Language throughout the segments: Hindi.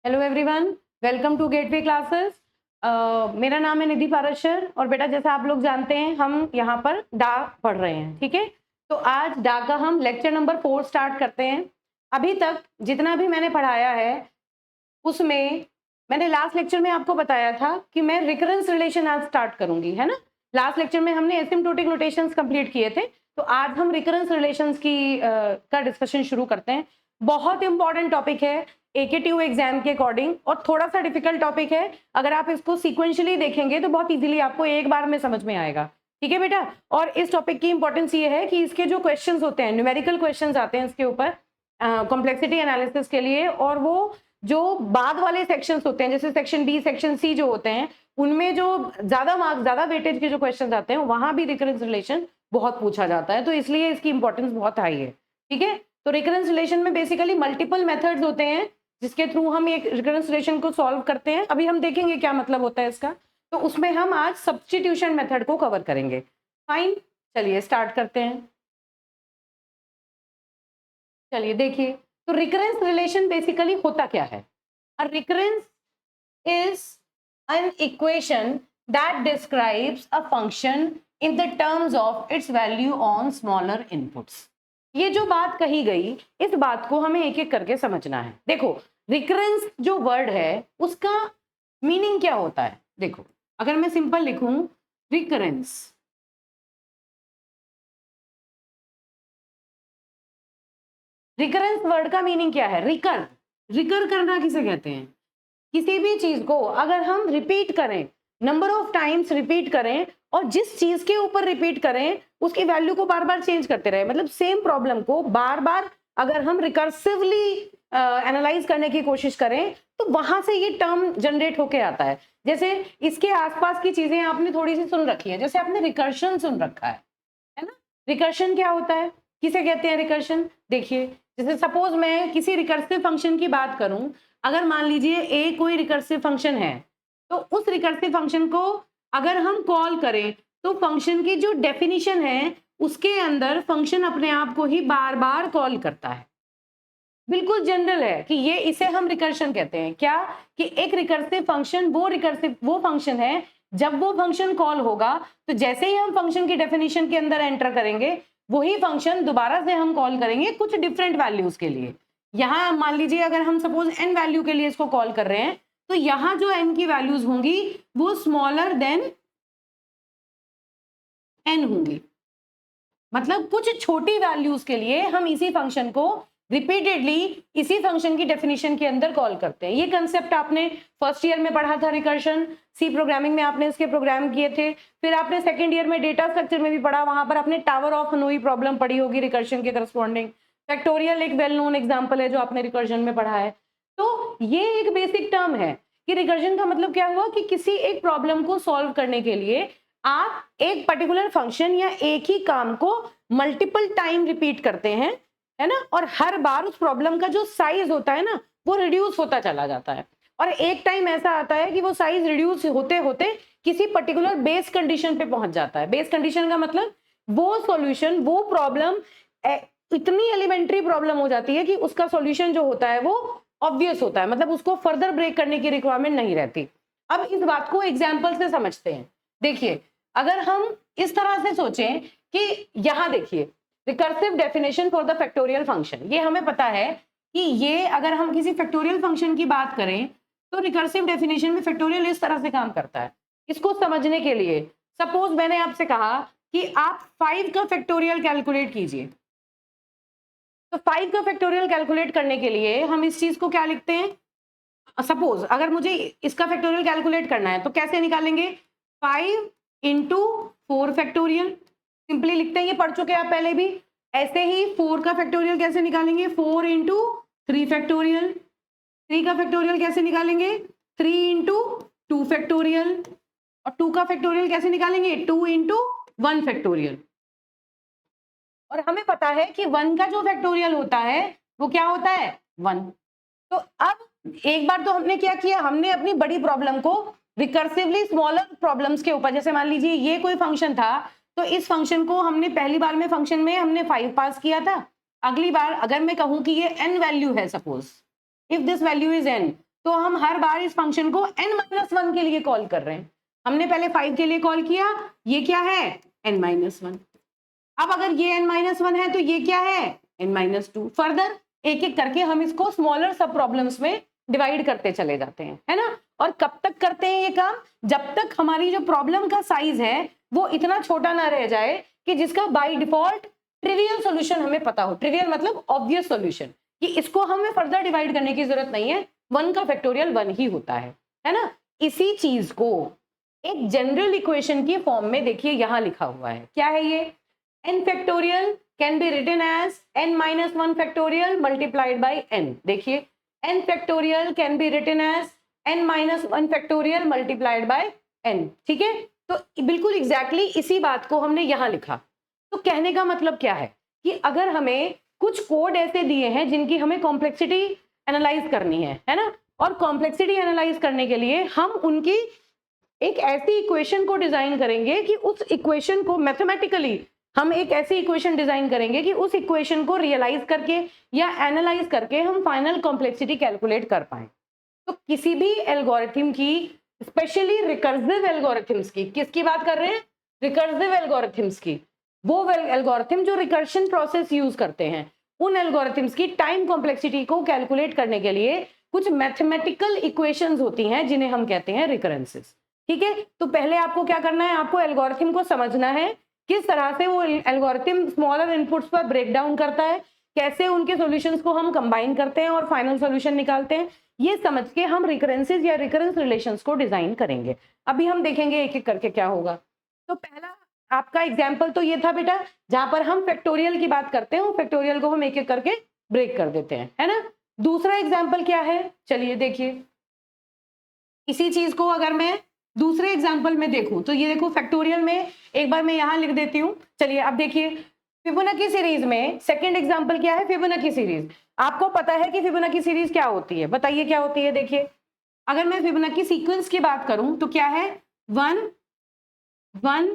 Hello everyone, welcome to Gateway Classes. मेरा नाम है निधि पाराशर और बेटा जैसा आप लोग जानते हैं हम यहाँ पर डा पढ़ रहे हैं, ठीक है। तो आज डा का हम लेक्चर नंबर 4 स्टार्ट करते हैं। अभी तक जितना भी मैंने पढ़ाया है उसमें मैंने लास्ट लेक्चर में आपको बताया था कि मैं रिकरेंस रिलेशन आज स्टार्ट करूंगी, है ना। लास्ट लेक्चर में हमने एसिम्प्टोटिक नोटेशंस कंप्लीट किए थे, तो आज हम रिकरेंस रिलेशंस की का डिस्कशन शुरू करते हैं। बहुत इंपॉर्टेंट टॉपिक है AKTU एग्जाम के अकॉर्डिंग और थोड़ा सा डिफिकल्ट टॉपिक है। अगर आप इसको सीक्वेंशियली देखेंगे तो बहुत इजीली आपको एक बार में समझ में आएगा, ठीक है बेटा। और इस टॉपिक की इंपॉर्टेंस ये है कि इसके जो क्वेश्चंस होते हैं, न्यूमेरिकल क्वेश्चंस आते हैं इसके ऊपर कॉम्प्लेक्सिटी एनालिसिस के लिए, और वो जो बाद वाले सेक्शंस होते हैं जैसे सेक्शन बी सेक्शन सी जो होते हैं उनमें जो ज्यादा मार्क्स ज्यादा वेटेज के जो क्वेश्चंस आते हैं वहां भी रिकरेंस रिलेशन बहुत पूछा जाता है, तो इसलिए इसकी इंपॉर्टेंस बहुत हाई है, ठीक है। तो रिकरेंस रिलेशन में बेसिकली मल्टीपल मेथड्स होते हैं जिसके थ्रू हम एक रिकरेंस रिलेशन को सॉल्व करते हैं। अभी हम देखेंगे क्या मतलब होता है इसका। तो उसमें हम आज सब्स्टिट्यूशन मेथड को कवर करेंगे। फाइन, चलिए स्टार्ट करते हैं। चलिए देखिए, तो रिकरेंस रिलेशन बेसिकली होता क्या है। अ recurrence is an equation that describes a function in the terms of its value on smaller inputs। ये जो बात कही गई इस बात को हमें एक एक करके समझना है। देखो, रिकरेंस जो वर्ड है उसका मीनिंग क्या होता है। देखो, अगर मैं सिंपल लिखूं रिकरेंस, रिकरेंस वर्ड का मीनिंग क्या है। रिकर, रिकर करना किसे कहते हैं। किसी भी चीज को अगर हम रिपीट करें, नंबर ऑफ टाइम्स रिपीट करें और जिस चीज के ऊपर रिपीट करें उसकी वैल्यू को बार बार चेंज करते रहे, मतलब सेम प्रॉब्लम को बार बार अगर हम रिकर्सिवली एनालाइज करने की कोशिश करें तो वहां से ये टर्म जनरेट होके आता है। जैसे इसके आसपास की चीजें आपने थोड़ी सी सुन रखी है, जैसे आपने रिकर्शन सुन रखा है ना। रिकर्शन क्या होता है, किसे कहते हैं रिकर्शन। देखिए, जैसे सपोज मैं किसी रिकर्सिव फंक्शन की बात करूं, अगर मान लीजिए ए कोई रिकर्सिव फंक्शन है तो उस रिकर्सिव फंक्शन को अगर हम कॉल करें तो फंक्शन की जो डेफिनेशन है उसके अंदर फंक्शन अपने आप को ही बार बार कॉल करता है। बिल्कुल जनरल है कि ये इसे हम रिकर्शन कहते हैं। क्या कि एक रिकर्सिव फंक्शन वो फंक्शन है जब वो फंक्शन कॉल होगा तो जैसे ही हम फंक्शन की डेफिनेशन के अंदर एंटर करेंगे वही फंक्शन दोबारा से हम कॉल करेंगे कुछ डिफरेंट वैल्यूज के लिए। यहां मान लीजिए अगर हम सपोज n वैल्यू के लिए इसको कॉल कर रहे हैं तो यहां जो n की वैल्यूज होंगी वो स्मॉलर देन n होंगी, मतलब कुछ छोटी वैल्यूज के लिए हम इसी फंक्शन को रिपीटेडली इसी फंक्शन की डेफिनेशन के अंदर कॉल करते हैं। ये कंसेप्ट आपने फर्स्ट ईयर में पढ़ा था, रिकर्शन सी प्रोग्रामिंग में आपने इसके प्रोग्राम किए थे। फिर आपने सेकंड ईयर में डेटा स्ट्रक्चर में भी पढ़ा, वहां पर आपने टावर ऑफ हनोई प्रॉब्लम पढ़ी होगी रिकर्शन के करस्पॉन्डिंग। फैक्टोरियल एक वेल नोन एग्जाम्पल है जो आपने रिकर्शन में पढ़ा है। तो ये एक बेसिक टर्म है कि रिकर्जन का मतलब क्या हुआ कि किसी एक प्रॉब्लम को सॉल्व करने के लिए आप एक पर्टिकुलर फंक्शन या एक ही काम को मल्टीपल टाइम रिपीट करते हैं, है ना, और हर बार उस प्रॉब्लम का जो साइज होता है ना वो रिड्यूस होता चला जाता है। और एक टाइम ऐसा आता है कि वो साइज रिड्यूस होते होते किसी पर्टिकुलर बेस कंडीशन पे पहुंच जाता है। बेस कंडीशन का मतलब वो सॉल्यूशन, वो प्रॉब्लम इतनी एलिमेंट्री प्रॉब्लम हो जाती है कि उसका सॉल्यूशन जो होता है वो ऑब्वियस होता है, मतलब उसको फर्दर ब्रेक करने की रिक्वायरमेंट नहीं रहती। अब इस बात को एग्जाम्पल से समझते हैं। देखिए, अगर हम इस तरह से सोचें कि यहां देखिए recursive definition for the factorial function, ये हमें पता है कि ये अगर हम किसी फैक्टोरियल फंक्शन की बात करें तो रिकर्सिव डेफिनेशन में फैक्टोरियल इस तरह से काम करता है। इसको समझने के लिए सपोज मैंने आपसे कहा कि आप 5 का फैक्टोरियल कैलकुलेट कीजिए, तो 5 का फैक्टोरियल कैलकुलेट करने के लिए हम इस चीज को क्या लिखते हैं। सपोज अगर मुझे इसका फैक्टोरियल कैलकुलेट करना है तो कैसे निकालेंगे, 5 इंटू 4 फैक्टोरियल, सिंपली लिखते हैं, ये पढ़ चुके हैं आप पहले भी। ऐसे ही 4 का फैक्टोरियल कैसे निकालेंगे, 4 इंटू 3 फैक्टोरियल। 3 का फैक्टोरियल कैसे निकालेंगे, 3 इंटू 2 फैक्टोरियल। और 2 का फैक्टोरियल कैसे निकालेंगे, 2 इंटू 1 फैक्टोरियल। और हमें पता है कि 1 का जो फैक्टोरियल होता है वो क्या होता है, 1। तो अब एक बार तो हमने क्या किया, हमने अपनी बड़ी प्रॉब्लम को रिकर्सिवली स्मॉलर प्रॉब्लम्स के ऊपर, जैसे मान लीजिए ये कोई फंक्शन था तो इस फंक्शन को हमने पहली बार में फंक्शन में हमने 5 पास किया था। अगली बार अगर मैं कहूं कि ये n वैल्यू है, suppose if this value is n, तो हम हर बार इस फंक्शन को n-1 के लिए कॉल कर रहे हैं। हमने पहले 5 के लिए कॉल किया, ये क्या है n-1। अब अगर ये n-1 है तो ये क्या है n-2। फर्दर एक एक करके हम इसको स्मॉलर सब प्रॉब्लम्स में डिवाइड करते चले जाते हैं, है ना। और कब तक करते हैं ये काम, जब तक हमारी जो प्रॉब्लम का साइज है वो इतना छोटा ना रह जाए कि जिसका बाय डिफॉल्ट ट्रिवियल सॉल्यूशन हमें पता हो। ट्रिवियल मतलब ऑब्वियस सॉल्यूशन, कि इसको हमें फर्दर डिवाइड करने की जरूरत नहीं है, 1 का फैक्टोरियल 1 ही होता है ना। इसी चीज को एक जनरल इक्वेशन की फॉर्म में देखिए यहां लिखा हुआ है। क्या है ये, n factorial can be written as n-1 factorial multiplied by n। देखिए n factorial can be written as n-1 factorial multiplied by n। ठीक है, तो बिल्कुल एग्जैक्टली इसी बात को हमने यहां लिखा। तो कहने का मतलब क्या है कि अगर हमें कुछ कोड ऐसे दिए हैं जिनकी हमें कॉम्प्लेक्सिटी एनालाइज करनी है ना, और कॉम्प्लेक्सिटी एनालाइज करने के लिए हम उनकी एक ऐसी इक्वेशन को डिजाइन करेंगे कि उस इक्वेशन को मैथमेटिकली हम एक ऐसी इक्वेशन डिजाइन करेंगे कि उस इक्वेशन को रियलाइज करके या एनालाइज करके हम फाइनल कॉम्प्लेक्सिटी कैलकुलेट कर पाए। तो किसी भी एल्गोरिथम की, स्पेशली रिकर्सिव एल्गोरिथम्स की, किसकी बात कर रहे हैं, रिकर्सिव एल्गोरिथम्स की, वो एल्गोरिथम जो रिकर्शन प्रोसेस यूज करते हैं, उन एल्गोरिथम्स की टाइम कॉम्प्लेक्सिटी को कैलकुलेट करने के लिए कुछ मैथमेटिकल इक्वेशंस होती हैं जिन्हें हम कहते हैं रिकरेंसेस। ठीक है, तो पहले आपको क्या करना है, आपको एल्गोरिथम को समझना है, किस तरह से वो एल्गोरिथम स्मॉलर इनपुट्स पर ब्रेक डाउन करता है, कैसे उनके सॉल्यूशंस को हम कंबाइन करते हैं और फाइनल सॉल्यूशन निकालते हैं। ये समझ के हम रिकरेंसेस या रिकरेंस रिलेशंस को डिजाइन करेंगे। अभी हम देखेंगे एक एक करके क्या होगा। तो पहला आपका एग्जाम्पल तो ये था बेटा, जहां पर हम फैक्टोरियल की बात करते हैं, फैक्टोरियल को हम एक एक करके ब्रेक कर देते हैं, है ना। दूसरा एग्जाम्पल क्या है, चलिए देखिए, इसी चीज को अगर मैं दूसरे एग्जाम्पल में देखूं तो ये देखो फैक्टोरियल में, एक बार मैं यहां लिख देती हूं। चलिए अब देखिए फिबोनाची सीरीज में सेकंड एग्जाम्पल क्या है, फिबोनाची सीरीज। आपको पता है कि फिबोनाची सीरीज क्या होती है, बताइए क्या होती है। देखिए अगर मैं फिबोनाची सीक्वेंस की बात करूं तो क्या है, 1 1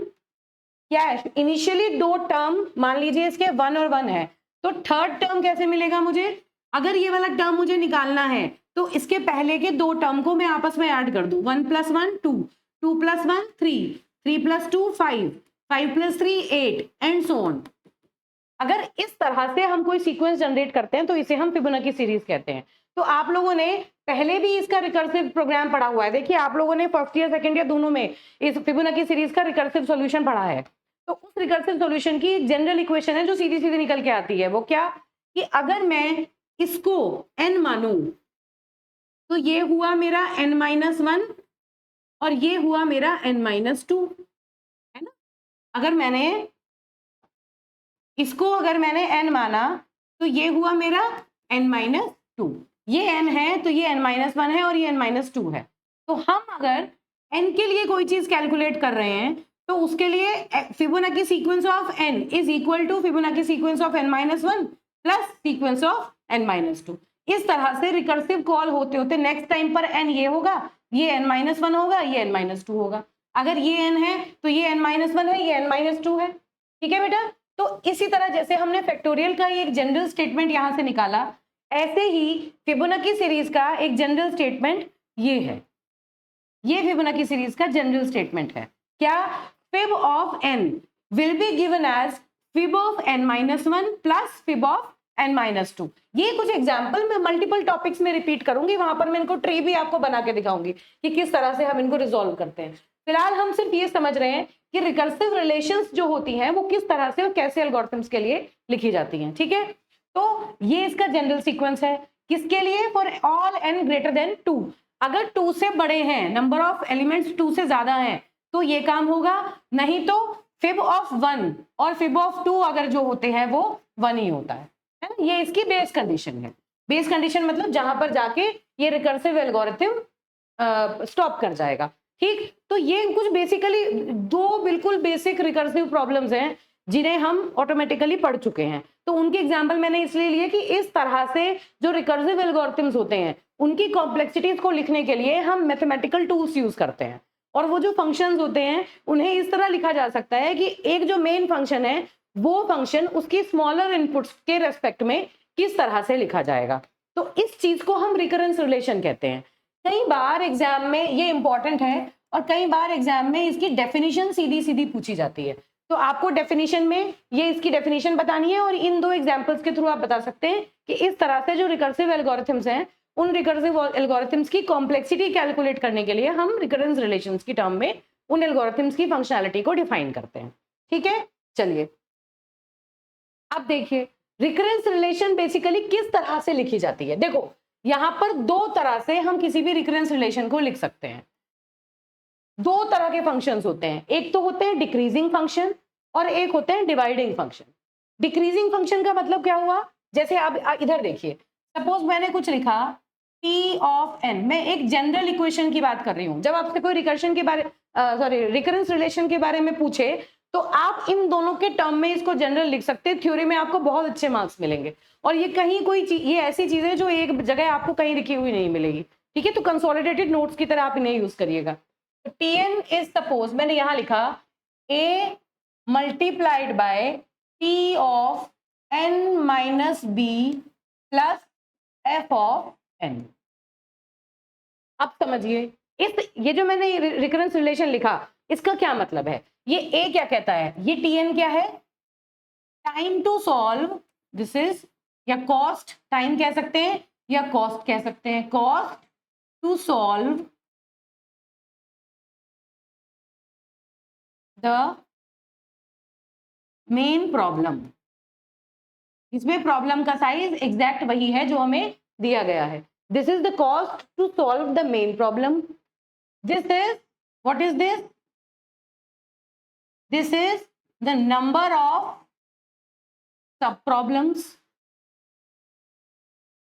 क्या है, इनिशियली 2 टर्म मान लीजिए इसके 1 और 1 है, तो थर्ड टर्म कैसे मिलेगा मुझे, अगर ये वाला टर्म मुझे निकालना है तो इसके पहले के 2 टर्म को मैं आपस में ऐड कर दूं, 1 + 1 2, 2 + 1 3, 3 + 2 5, 5 + 3 8 एंड सो ऑन। अगर इस तरह से हम कोई सीक्वेंस जनरेट करते हैं तो इसे हम फिबोनाची सीरीज कहते हैं। तो आप लोगों ने पहले भी इसका रिकर्सिव प्रोग्राम पढ़ा हुआ है। देखिए आप लोगों ने फर्स्ट ईयर सेकंड ईयर दोनों में इस फिबोनाची सीरीज का रिकर्सिव सॉल्यूशन पढ़ा है। तो उस रिकर्सिव सॉल्यूशन की एक जनरल इक्वेशन है जो सीधी सीधी निकल के आती है, वो क्या, कि अगर मैं इसको n मानूं तो ये हुआ मेरा n-1 और ये हुआ मेरा n-2, है ना। अगर मैंने इसको n माना तो ये हुआ मेरा n-2, ये n है तो ये n-1 है और ये n-2 है। तो हम अगर n के लिए कोई चीज कैलकुलेट कर रहे हैं तो उसके लिए Fibonacci sequence of n is equal to Fibonacci sequence of n-1 plus sequence of n-2। इस तरह से रिकर्सिव कॉल होते होते नेक्स्ट टाइम पर n ये होगा, ये n-1 होगा, ये n-2 होगा। अगर ये n है तो ये n-1 है, ये n-2 है। ठीक है बेटा, तो इसी तरह जैसे हमने फैक्टोरियल का एक जनरल स्टेटमेंट यहां से निकाला, ऐसे ही फिबोनाची सीरीज का एक जनरल स्टेटमेंट ये है। ये फिबोनाची सीरीज का जनरल स्टेटमेंट है। क्या, fib of n will be given as fib of n-1 plus fib of n-2। ये कुछ एग्जांपल मैं मल्टीपल टॉपिक्स में रिपीट करूंगी, वहां पर मैं इनको ट्री भी आपको बना के दिखाऊंगी कि किस तरह से हम इनको रिजॉल्व करते हैं। फिलहाल हम सिर्फ ये समझ रहे हैं कि रिकर्सिव रिलेशंस जो होती हैं वो किस तरह से और कैसे एल्गोरिथम्स के लिए लिखी जाती हैं। ठीक है, तो ये इसका जनरल सीक्वेंस है, किसके लिए, for all n greater than 2। अगर 2 से बड़े हैं, नंबर ऑफ एलिमेंट्स 2 से ज्यादा हैं तो ये काम होगा, नहीं तो फिब ऑफ 1 और फिब ऑफ 2 अगर जो होते हैं वो 1 ही होता है ना। ये इसकी बेस कंडीशन है। बेस कंडीशन मतलब जहां पर जाके ये रिकर्सिव एल्गोरिथम स्टॉप कर जाएगा। ठीक, तो ये कुछ बेसिकली 2 बिल्कुल बेसिक रिकर्सिव प्रॉब्लम्स हैं जिन्हें हम ऑटोमेटिकली पढ़ चुके हैं। तो उनके एग्जाम्पल मैंने इसलिए लिए कि इस तरह से जो रिकर्सिव एल्गोरिथम्स होते हैं उनकी कॉम्प्लेक्सिटीज को लिखने के लिए हम मैथमेटिकल टूल्स यूज करते हैं। और वो जो फंक्शंस होते हैं उन्हें इस तरह लिखा जा सकता है कि एक जो मेन फंक्शन है वो फंक्शन उसकी स्मॉलर इनपुट्स के रेस्पेक्ट में किस तरह से लिखा जाएगा। तो इस चीज को हम रिकरेंस रिलेशन कहते हैं। कई बार एग्जाम में ये इंपॉर्टेंट है और कई बार एग्जाम में इसकी डेफिनेशन सीधी सीधी पूछी जाती है, तो आपको डेफिनेशन में ये इसकी डेफिनेशन बतानी है और इन दो एग्जांपल्स के थ्रू आप बता सकते हैं कि इस तरह से जो रिकर्सिव एल्गोरिथम्स हैं उन रिकर्सिव एल्गोरिथम्स की कॉम्प्लेक्सिटी कैलकुलेट करने के लिए हम रिकरेंस रिलेशंस की टर्म में उन एल्गोरिथम्स की फंक्शनैलिटी को डिफाइन करते हैं। ठीक है, चलिए अब देखिए रिकरेंस रिलेशन बेसिकली किस तरह से लिखी जाती है। देखो यहां पर दो तरह से हम किसी भी रिकरेंस रिलेशन को लिख सकते हैं। दो तरह के फंक्शंस होते हैं, एक तो होते हैं डिक्रीजिंग फंक्शन और एक होते हैं डिवाइडिंग फंक्शन। डिक्रीजिंग फंक्शन का मतलब क्या हुआ, जैसे आप इधर देखिए, सपोज मैंने कुछ लिखा p ऑफ n, मैं एक जनरल इक्वेशन की बात कर रही हूं। जब आपसे कोई रिकर्शन के बारे रिकरेंस रिलेशन के बारे में पूछे तो आप इन दोनों के टर्म में इसको जनरल लिख सकते हैं, थ्योरी में आपको बहुत अच्छे मार्क्स मिलेंगे। और ये कहीं कोई चीज, ये ऐसी चीज है जो एक जगह आपको कहीं लिखी हुई नहीं मिलेगी। ठीक है, तो कंसोलिडेटेड नोट्स की तरह आप इन्हें यूज करिएगा। Tn इज सपोज मैंने यहां लिखा a multiplied by t of n minus b plus f of n। अब समझिए इस ये जो मैंने रिकरेंस रिलेशन लिखा इसका क्या मतलब है। ये a क्या कहता है, ये Tn क्या है, time to solve, this is, या कॉस्ट टाइम कह सकते हैं या कॉस्ट कह सकते हैं, cost to solve the main problem. इसमें प्रॉब्लम का साइज एग्जैक्ट वही है जो हमें दिया गया है। This is the cost to solve the main problem. This is, what is this, this is the number of sub problems.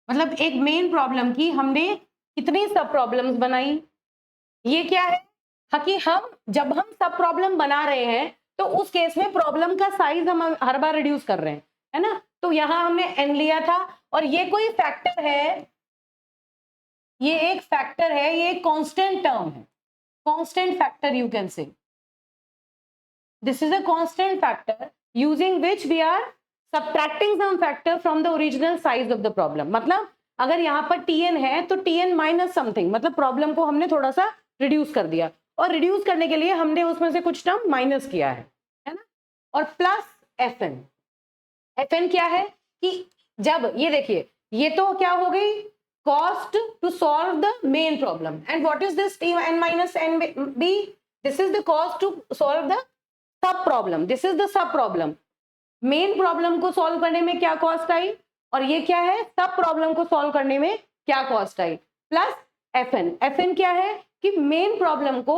मतलब एक मेन प्रॉब्लम की हमने कितनी सब प्रॉब्लम्स बनाई। ये क्या है, कि हम जब हम सब प्रॉब्लम बना रहे हैं तो उस केस में प्रॉब्लम का साइज हम हर बार रिड्यूस कर रहे हैं, है ना। तो यहां हमने n लिया था और ये कोई फैक्टर है, ये एक फैक्टर है, ये एक कांस्टेंट टर्म है, constant factor you can say, this is a constant factor using which we are subtracting some factor from the original size of the problem. मतलब अगर यहाँ पर Tn है तो Tn माइनस समथिंग, मतलब प्रॉब्लम को हमने थोड़ा सा रिड्यूस कर दिया और रिड्यूस करने के लिए हमने उसमें से कुछ टर्म माइनस किया है ना। और प्लस Fn, Fn क्या है कि जब ये देखिए ये तो क्या हो गई, cost to solve the main problem, and what is this Tn minus n b, this is the cost to solve the sub problem, this is the sub problem. Main problem को सॉल्व करने में क्या कॉस्ट आई और ये क्या है, सब प्रॉब्लम को सॉल्व करने में क्या कॉस्ट आई, प्लस Fn। Fn क्या है कि मेन प्रॉब्लम को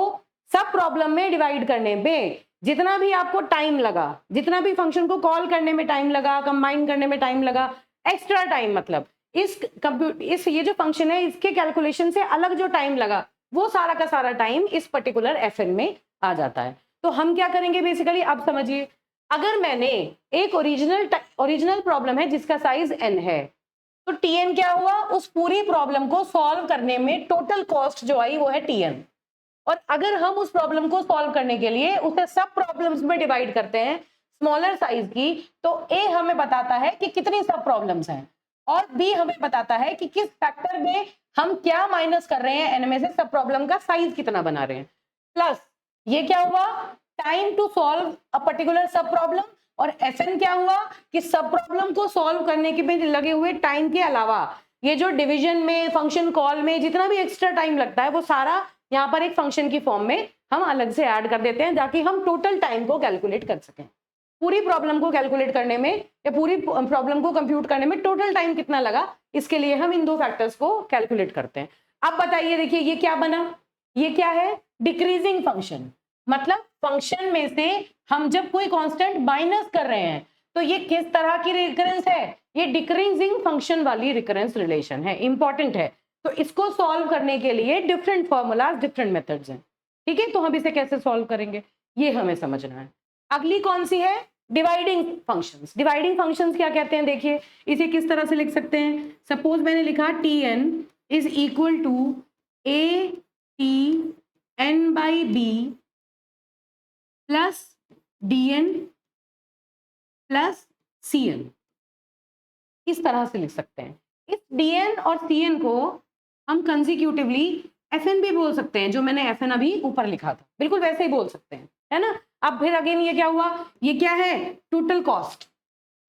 सब प्रॉब्लम में डिवाइड करने में जितना भी आपको टाइम लगा, जितना भी फंक्शन को कॉल करने में टाइम लगा, कंबाइन करने में टाइम लगा, एक्स्ट्रा टाइम, मतलब इस ये जो फंक्शन है इसके कैलकुलेशन से अलग जो टाइम लगा वो सारा का सारा टाइम इस पर्टिकुलर Fn में आ जाता है। तो हम क्या करेंगे बेसिकली, अब समझिए, अगर मैंने एक ओरिजिनल प्रॉब्लम है जिसका साइज n है तो Tn क्या हुआ, उस पूरी प्रॉब्लम को सॉल्व करने में टोटल कॉस्ट जो आई वो है Tn। और अगर हम उस प्रॉब्लम को सॉल्व करने के लिए उसे सब प्रॉब्लम्स में डिवाइड करते हैं स्मॉलर साइज की, तो A हमें बताता है कि कितनी सब प्रॉब्लम्स हैं और B हमें बताता है कि किस फैक्टर में हम क्या माइनस कर रहे हैं n में से सब प्रॉब्लम का साइज कितना बना रहे हैं। प्लस ये क्या हुआ, time to solve a particular sub problem, और Fn क्या हुआ कि सब प्रॉब्लम को सॉल्व करने के में लगे हुए टाइम के अलावा ये जो डिवीजन में, फंक्शन कॉल में जितना भी एक्स्ट्रा टाइम लगता है वो सारा यहाँ पर एक फंक्शन की फॉर्म में हम अलग से ऐड कर देते हैं ताकि हम टोटल टाइम को कैलकुलेट कर सकें। पूरी प्रॉब्लम को कैलकुलेट करने में या पूरी प्रॉब्लम को कंप्यूट करने में टोटल टाइम कितना लगा, इसके लिए हम इन दो फैक्टर्स को कैलकुलेट करते हैं। अब बताइए, देखिए ये क्या बना, ये क्या है, डिक्रीजिंग फंक्शन। मतलब फंक्शन में से हम जब कोई कांस्टेंट माइनस कर रहे हैं तो ये किस तरह की रिकरेंस है, ये डिक्रीजिंग फंक्शन वाली रिकरेंस रिलेशन है, इंपॉर्टेंट है। तो इसको सॉल्व करने के लिए डिफरेंट फॉर्मूलाज, डिफरेंट मेथड्स हैं। ठीक है, तो हम इसे कैसे सॉल्व करेंगे ये हमें समझना है। अगली कौन सी है, डिवाइडिंग फंक्शंस। डिवाइडिंग फंक्शंस क्या कहते हैं, देखिए इसे किस तरह से लिख सकते हैं। सपोज मैंने लिखा Tn is equal to a t n by b plus dn plus cn, इस तरह से लिख सकते हैं। इस dn और cn को हम कंसिक्यूटिवली FN भी बोल सकते हैं, जो मैंने FN अभी ऊपर लिखा था, बिल्कुल वैसे ही बोल सकते हैं, है ना। अब फिर अगेन ये क्या हुआ, ये क्या है, टोटल कॉस्ट,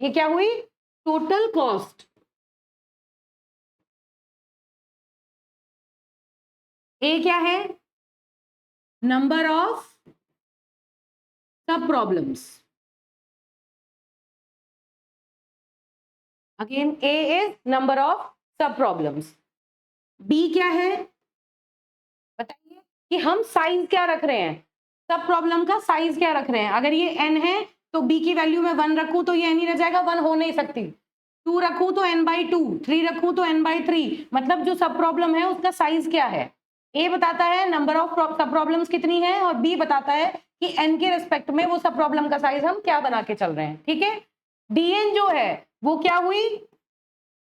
ये क्या हुई, टोटल कॉस्ट। ए क्या है, number of sub problems, again A is number of sub problems. B क्या है, बताइए कि हम साइज क्या रख रहे हैं, सब प्रॉब्लम का साइज क्या रख रहे हैं। अगर ये n है तो b की वैल्यू में 1 रखूं तो ये n ही रह जाएगा, 1 हो नहीं सकती। 2 रखूं तो n/2, 3 रखूं तो n/3, मतलब जो सब प्रॉब्लम है उसका साइज क्या है। a बताता है नंबर ऑफ सब प्रॉब्लम्स कितनी है, और b बताता है कि n के रिस्पेक्ट में वो सब प्रॉब्लम का साइज हम क्या बना के चल रहे हैं, ठीक है। dn जो है वो क्या हुई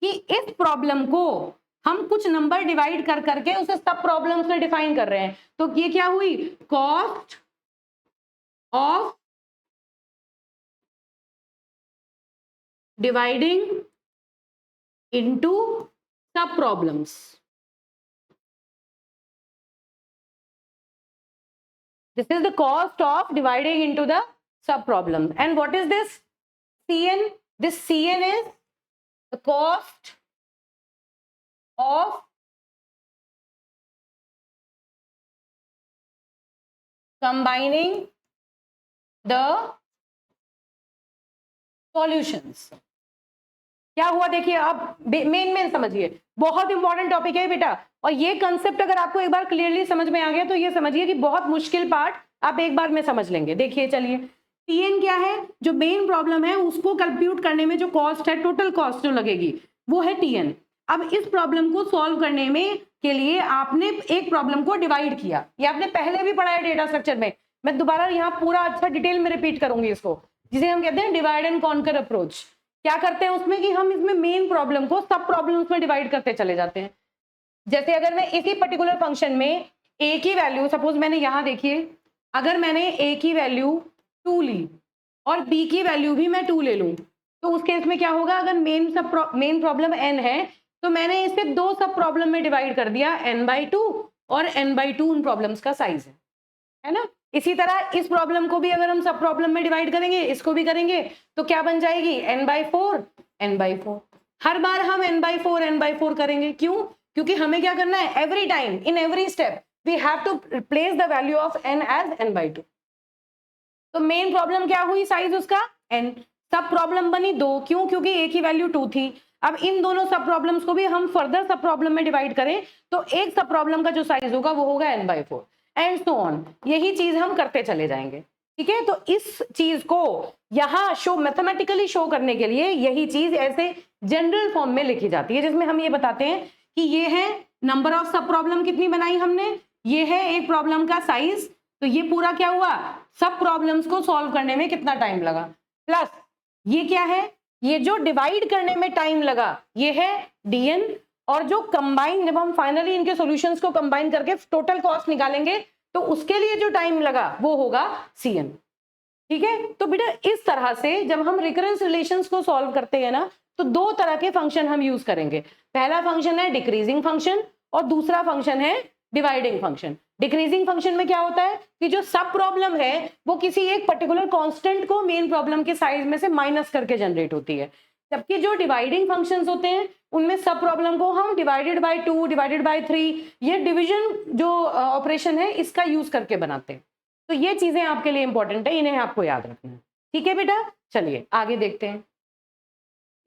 कि इस प्रॉब्लम को हम कुछ नंबर डिवाइड कर करके उसे सब प्रॉब्लम्स में डिफाइन कर रहे हैं, तो ये क्या हुई, कॉस्ट ऑफ डिवाइडिंग इनटू सब problems. This is the cost of dividing into the sub problem. And what is this, Cn? This Cn is the cost of combining the solutions। क्या हुआ देखिए, अब मेन समझिए, बहुत इंपॉर्टेंट टॉपिक है बेटा, और ये कंसेप्ट अगर आपको एक बार क्लियरली समझ में आ गया तो ये समझिए कि बहुत मुश्किल पार्ट आप एक बार में समझ लेंगे। देखिए चलिए, Tn क्या है, जो मेन प्रॉब्लम है उसको कंप्यूट करने में जो कॉस्ट है, टोटल कॉस्ट जो लगेगी वो है Tn। अब इस प्रॉब्लम को सॉल्व करने में के लिए आपने एक प्रॉब्लम को डिवाइड किया, ये आपने पहले भी पढ़ा है डेटा स्ट्रक्चर में, मैं दोबारा यहाँ पूरा अच्छा डिटेल में रिपीट करूंगी इसको, जिसे हम कहते हैं डिवाइड एंड कॉन्कर अप्रोच। क्या करते हैं उसमें कि हम इसमें मेन प्रॉब्लम को सब प्रॉब्लम्स में डिवाइड करते चले जाते हैं। जैसे अगर मैं इसी पर्टिकुलर फंक्शन में a की वैल्यू, सपोज मैंने यहां देखिए, अगर मैंने a की वैल्यू 2 ली और b की वैल्यू भी मैं 2 ले लूं, तो उस केस में क्या होगा, अगर मेन प्रॉब्लम n है तो मैंने इसे दो सब प्रॉब्लम में डिवाइड कर दिया, n/2 और n/2 उन प्रॉब्लम्स का साइज है ना। इसी तरह इस प्रॉब्लम को भी अगर हम सब प्रॉब्लम में डिवाइड करेंगे, इसको भी करेंगे, तो क्या बन जाएगी, n/4 n/4। हर बार हम n/4 n/4 करेंगे, क्यों, क्योंकि हमें क्या करना है, every time in every step we have to place the value of n as n/2। तो मेन प्रॉब्लम क्या हुई, साइज उसका n, सब प्रॉब्लम बनी 2, क्यों, क्योंकि a की वैल्यू 2 थी। अब इन दोनों सब प्रॉब्लम्स को भी हम फर्दर सब प्रॉब्लम में डिवाइड करें तो एक सब प्रॉब्लम का जो साइज होगा वो होगा n/4 एंड सो ऑन। यही चीज हम करते चले जाएंगे, ठीक है। तो इस चीज को यहां शो मैथमेटिकली शो करने के लिए यही चीज ऐसे जनरल फॉर्म में लिखी जाती है, जिसमें हम ये बताते हैं कि ये है नंबर ऑफ सब प्रॉब्लम कितनी बनाई हमने, ये है एक प्रॉब्लम का साइज, तो ये पूरा क्या हुआ, सब प्रॉब्लम्स को सॉल्व करने में कितना टाइम लगा, प्लस ये क्या है, ये जो डिवाइड करने में टाइम लगा ये है dn, और जो कंबाइन, जब हम फाइनली इनके सॉल्यूशंस को कंबाइन करके टोटल कॉस्ट निकालेंगे तो उसके लिए जो टाइम लगा वो होगा Cn, ठीक है। तो बेटा इस तरह से जब हम रिकरेंस रिलेशंस को सॉल्व करते हैं ना, तो दो तरह के फंक्शन हम यूज करेंगे। पहला फंक्शन है डिक्रीजिंग फंक्शन और दूसरा फंक्शन है डिवाइडिंग फंक्शन। डिक्रीजिंग फंक्शन में क्या होता है कि जो सब प्रॉब्लम है वो किसी एक पर्टिकुलर कांस्टेंट को मेन प्रॉब्लम के साइज में से माइनस करके जनरेट होती है, जबकि जो डिवाइडिंग फंक्शंस होते हैं उनमें सब प्रॉब्लम को हम डिवाइडेड बाय 2, डिवाइडेड बाय 3, ये डिवीजन जो ऑपरेशन है इसका यूज करके बनाते हैं। तो ये चीजें आपके लिए इंपॉर्टेंट है, इन्हें आपको याद रखना है, ठीक है बेटा। चलिए आगे देखते हैं,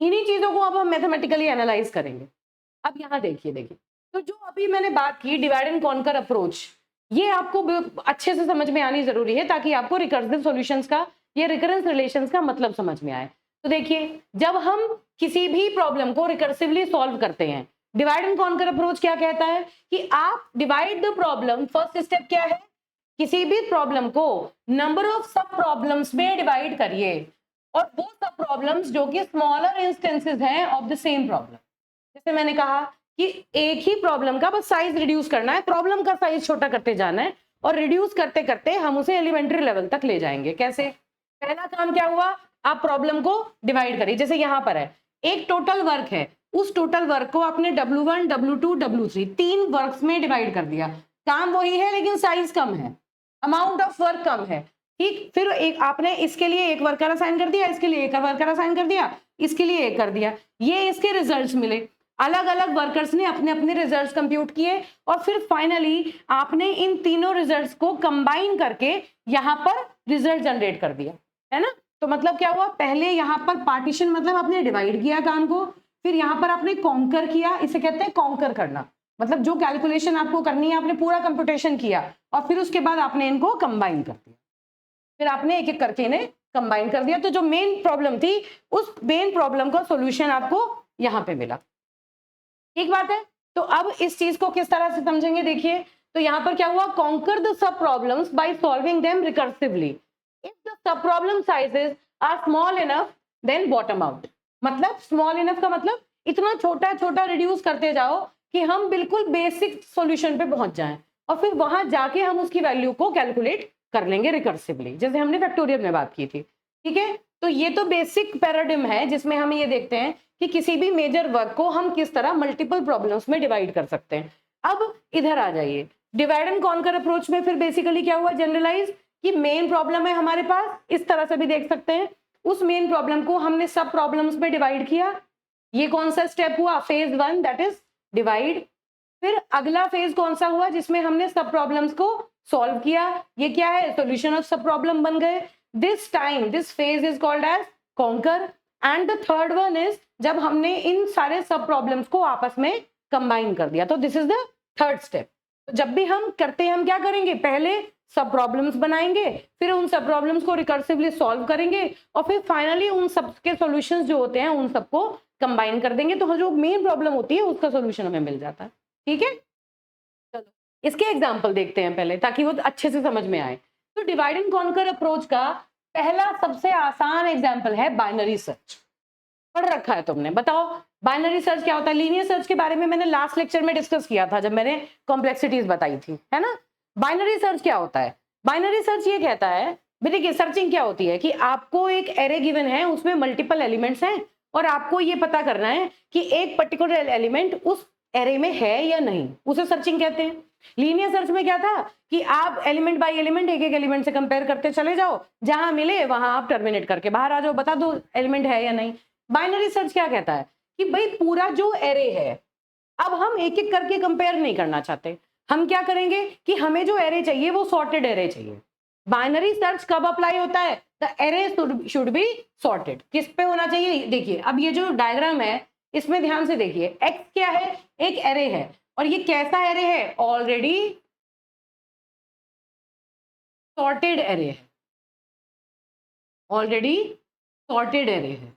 इन्हीं चीजों को अब हम मैथमेटिकली एनालाइज करेंगे। अब यहाँ देखिए, तो जो अभी मैंने बात की डिवाइड एंड कॉन्कर अप्रोच, ये आपको अच्छे से समझ में आनी जरूरी है ताकि आपको रिकर्सिव सॉल्यूशंस का, ये रिकरेंस रिलेशंस का मतलब समझ में आए। तो देखिए, जब हम किसी भी प्रॉब्लम को रिकर्सिवली सॉल्व करते हैं, डिवाइड एंड कॉन्कर अप्रोच क्या कहता है कि आप divide the problem, first step क्या है, किसी भी प्रॉब्लम को नंबर ऑफ सब प्रॉब्लम्स में डिवाइड करिए, और वो सब प्रॉब्लम्स जो कि स्मॉलर इंस्टेंसेस हैं ऑफ द सेम प्रॉब्लम। जैसे मैंने कहा कि एक ही प्रॉब्लम का बस साइज रिड्यूस करना है, प्रॉब्लम का साइज छोटा करते जाना है, और रिड्यूस करते करते हम उसे एलिमेंट्री लेवल तक ले जाएंगे। कैसे, पहला काम क्या हुआ, आप प्रॉब्लम को डिवाइड करिए। जैसे यहां पर है एक टोटल वर्क है, उस टोटल वर्क को आपने W1, W2, W3 3 वर्क्स में डिवाइड कर दिया। काम वही है लेकिन साइज कम है, अमाउंट ऑफ वर्क कम है, ठीक। फिर एक आपने इसके लिए एक वर्कर असाइन कर दिया, इसके लिए एक वर्कर असाइन कर दिया, इसके लिए एक कर दिया, ये इसके रिजल्ट्स मिले। अलग अलग वर्कर्स ने अपने अपने रिजल्ट्स कंप्यूट किए और फिर फाइनली आपने इन तीनों रिजल्ट्स को कंबाइन करके यहाँ पर रिजल्ट जनरेट कर दिया, है ना। तो मतलब क्या हुआ, पहले यहाँ पर पार्टीशन मतलब आपने डिवाइड किया काम को, फिर यहाँ पर आपने कॉन्कर किया, इसे कहते हैं कॉन्कर करना, मतलब जो कैलकुलेशन आपको करनी है आपने पूरा कंप्यूटेशन किया और फिर उसके बाद आपने इनको कंबाइन कर दिया, फिर आपने एक एक करके इन्हें कंबाइन कर दिया। तो जो मेन प्रॉब्लम थी उस मेन प्रॉब्लम का सॉल्यूशन आपको यहाँ पे मिला, ठीक बात है। तो अब इस चीज को किस तरह से समझेंगे, देखिए। तो यहाँ पर क्या हुआ, conquer the sub problems by solving them recursively if the sub problem sizes are small enough then bottom out. मतलब स्मॉल इनफ का मतलब इतना छोटा छोटा रिड्यूस करते जाओ कि हम बिल्कुल बेसिक सॉल्यूशन पे पहुंच जाएं और फिर वहां जाके हम उसकी वैल्यू को कैलकुलेट कर लेंगे रिकर्सिवली, जैसे हमने फैक्टोरियल में बात की थी, ठीक है। तो ये तो बेसिक पैराडिम है जिसमें हम ये देखते हैं कि किसी भी मेजर वर्क को हम किस तरह मल्टीपल प्रॉब्लम्स में डिवाइड कर सकते हैं। अब इधर आ जाइए, डिवाइड एंड कॉन्कर अप्रोच में फिर बेसिकली क्या हुआ, जनरलाइज कि मेन प्रॉब्लम है हमारे पास, इस तरह से भी देख सकते हैं, उस मेन प्रॉब्लम को हमने सब प्रॉब्लम्स में डिवाइड किया। ये कौन सा स्टेप हुआ, फेज 1, दैट इज डिवाइड। फिर अगला फेज कौन सा हुआ जिसमें हमने सब प्रॉब्लम्स को सॉल्व किया, ये क्या है, सॉल्यूशन ऑफ सब प्रॉब्लम बन गए। This time this phase is called as conquer and the third one is जब हमने इन सारे सब प्रॉब्लम्स को आपस में कंबाइन कर दिया, तो this is the third step. जब भी हम करते हैं हम क्या करेंगे, पहले सब प्रॉब्लम्स बनाएंगे, फिर उन सब प्रॉब्लम्स को रिकर्सिवली सॉल्व करेंगे और फिर फाइनली उन सब के सॉल्यूशंस जो होते हैं उन सबको कंबाइन कर देंगे, तो जो मेन प्रॉब्लम होती है उसका सॉल्यूशन हमें मिल जाता है, ठीक है। चलो इसके एग्जांपल देखते हैं पहले ताकि वो अच्छे से समझ में आए। तो डिवाइड एंड कॉन्कर अप्रोच का पहला सबसे आसान एग्जांपल है बाइनरी सर्च। पढ़ रखा है तुमने, बताओ बाइनरी सर्च क्या होता है। लीनियर सर्च के बारे में मैंने लास्ट लेक्चर में डिस्कस किया था जब मैंने कॉम्प्लेक्सिटीज बताई थी, है ना। बाइनरी सर्च क्या होता है, बाइनरी सर्च ये कहता है, देखिए सर्चिंग क्या होती है कि आपको एक एरे गिवन है, उसमें मल्टीपल एलिमेंट्स हैं और आपको ये पता करना है कि एक पर्टिकुलर एलिमेंट उस एरे में है या नहीं, उसे सर्चिंग कहते हैं। लीनियर सर्च में क्या था कि आप एलिमेंट बाय एलिमेंट एक एक एलिमेंट से कंपेयर करते चले जाओ, जहां मिले वहां आप टर्मिनेट करके बाहर आ जाओ, बता दो एलिमेंट है या नहीं। बाइनरी सर्च क्या कहता है कि भाई पूरा जो एरे है, अब हम एक एक करके कंपेयर नहीं करना चाहते, हम क्या करेंगे कि हमें जो एरे चाहिए वो सॉर्टेड एरे चाहिए। बाइनरी सर्च कब अप्लाई होता है, the array should be sorted. किस पे होना चाहिए, देखिए अब ये जो डायग्राम है इसमें ध्यान से देखिए, एक्स क्या है, एक एरे है और ये कैसा एरे है, ऑलरेडी सॉर्टेड एरे है, ऑलरेडी सॉर्टेड एरे है।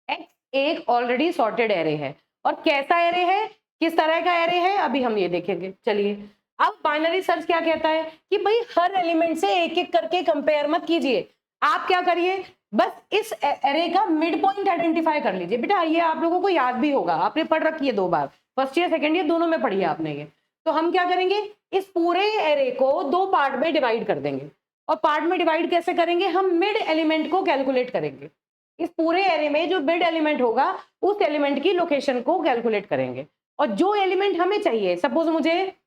एक्स एक ऑलरेडी सॉर्टेड एरे है और कैसा एरे है, किस तरह का एरे है, अभी हम ये देखेंगे। चलिए अब बाइनरी सर्च क्या कहता है कि भाई हर एलिमेंट से एक एक करके कंपेयर मत कीजिए, आप क्या करिए, बस इस एरे का मिड पॉइंट आइडेंटिफाई कर लीजिए। बेटा ये आप लोगों को याद भी होगा, आपने पढ़ रखी है 2 बार, फर्स्ट ईयर सेकेंड ईयर दोनों में पढ़ी है आपने ये। तो हम क्या करेंगे, इस पूरे एरे को 2 पार्ट में डिवाइड कर देंगे और पार्ट में डिवाइड कैसे करेंगे, हम मिड एलिमेंट को कैलकुलेट करेंगे। इस पूरे एरे में जो मिड एलिमेंट होगा उस एलिमेंट की लोकेशन को कैलकुलेट करेंगे और जो एलिमेंट हमें चाहिए, सपोज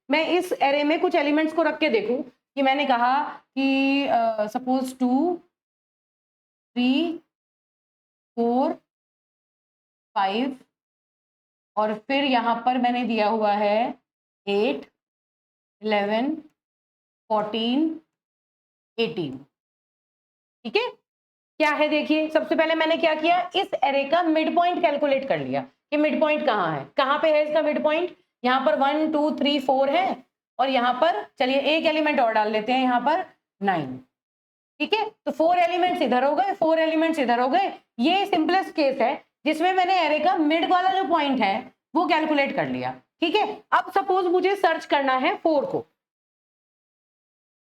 मैं इस एरे में कुछ एलिमेंट्स को रख के देखूं कि मैंने कहा कि सपोज 2 3 4 5 और फिर यहां पर मैंने दिया हुआ है 8 11 14 18, ठीक है। क्या है देखिए, सबसे पहले मैंने क्या किया, इस एरे का मिड पॉइंट कैलकुलेट कर लिया कि मिड पॉइंट कहाँ है, कहाँ पे है इसका मिड पॉइंट, यहाँ पर 1 2 3 4 है और यहाँ पर चलिए एक एलिमेंट और डाल लेते हैं, यहाँ पर 9, ठीक है। तो 4 एलिमेंट्स इधर हो गए, 4 एलिमेंट्स इधर हो गए। ये सिंपलेस्ट केस है जिसमें मैंने एरे का मिड वाला जो पॉइंट है वो कैलकुलेट कर लिया, ठीक है। अब सपोज मुझे सर्च करना है 4 को,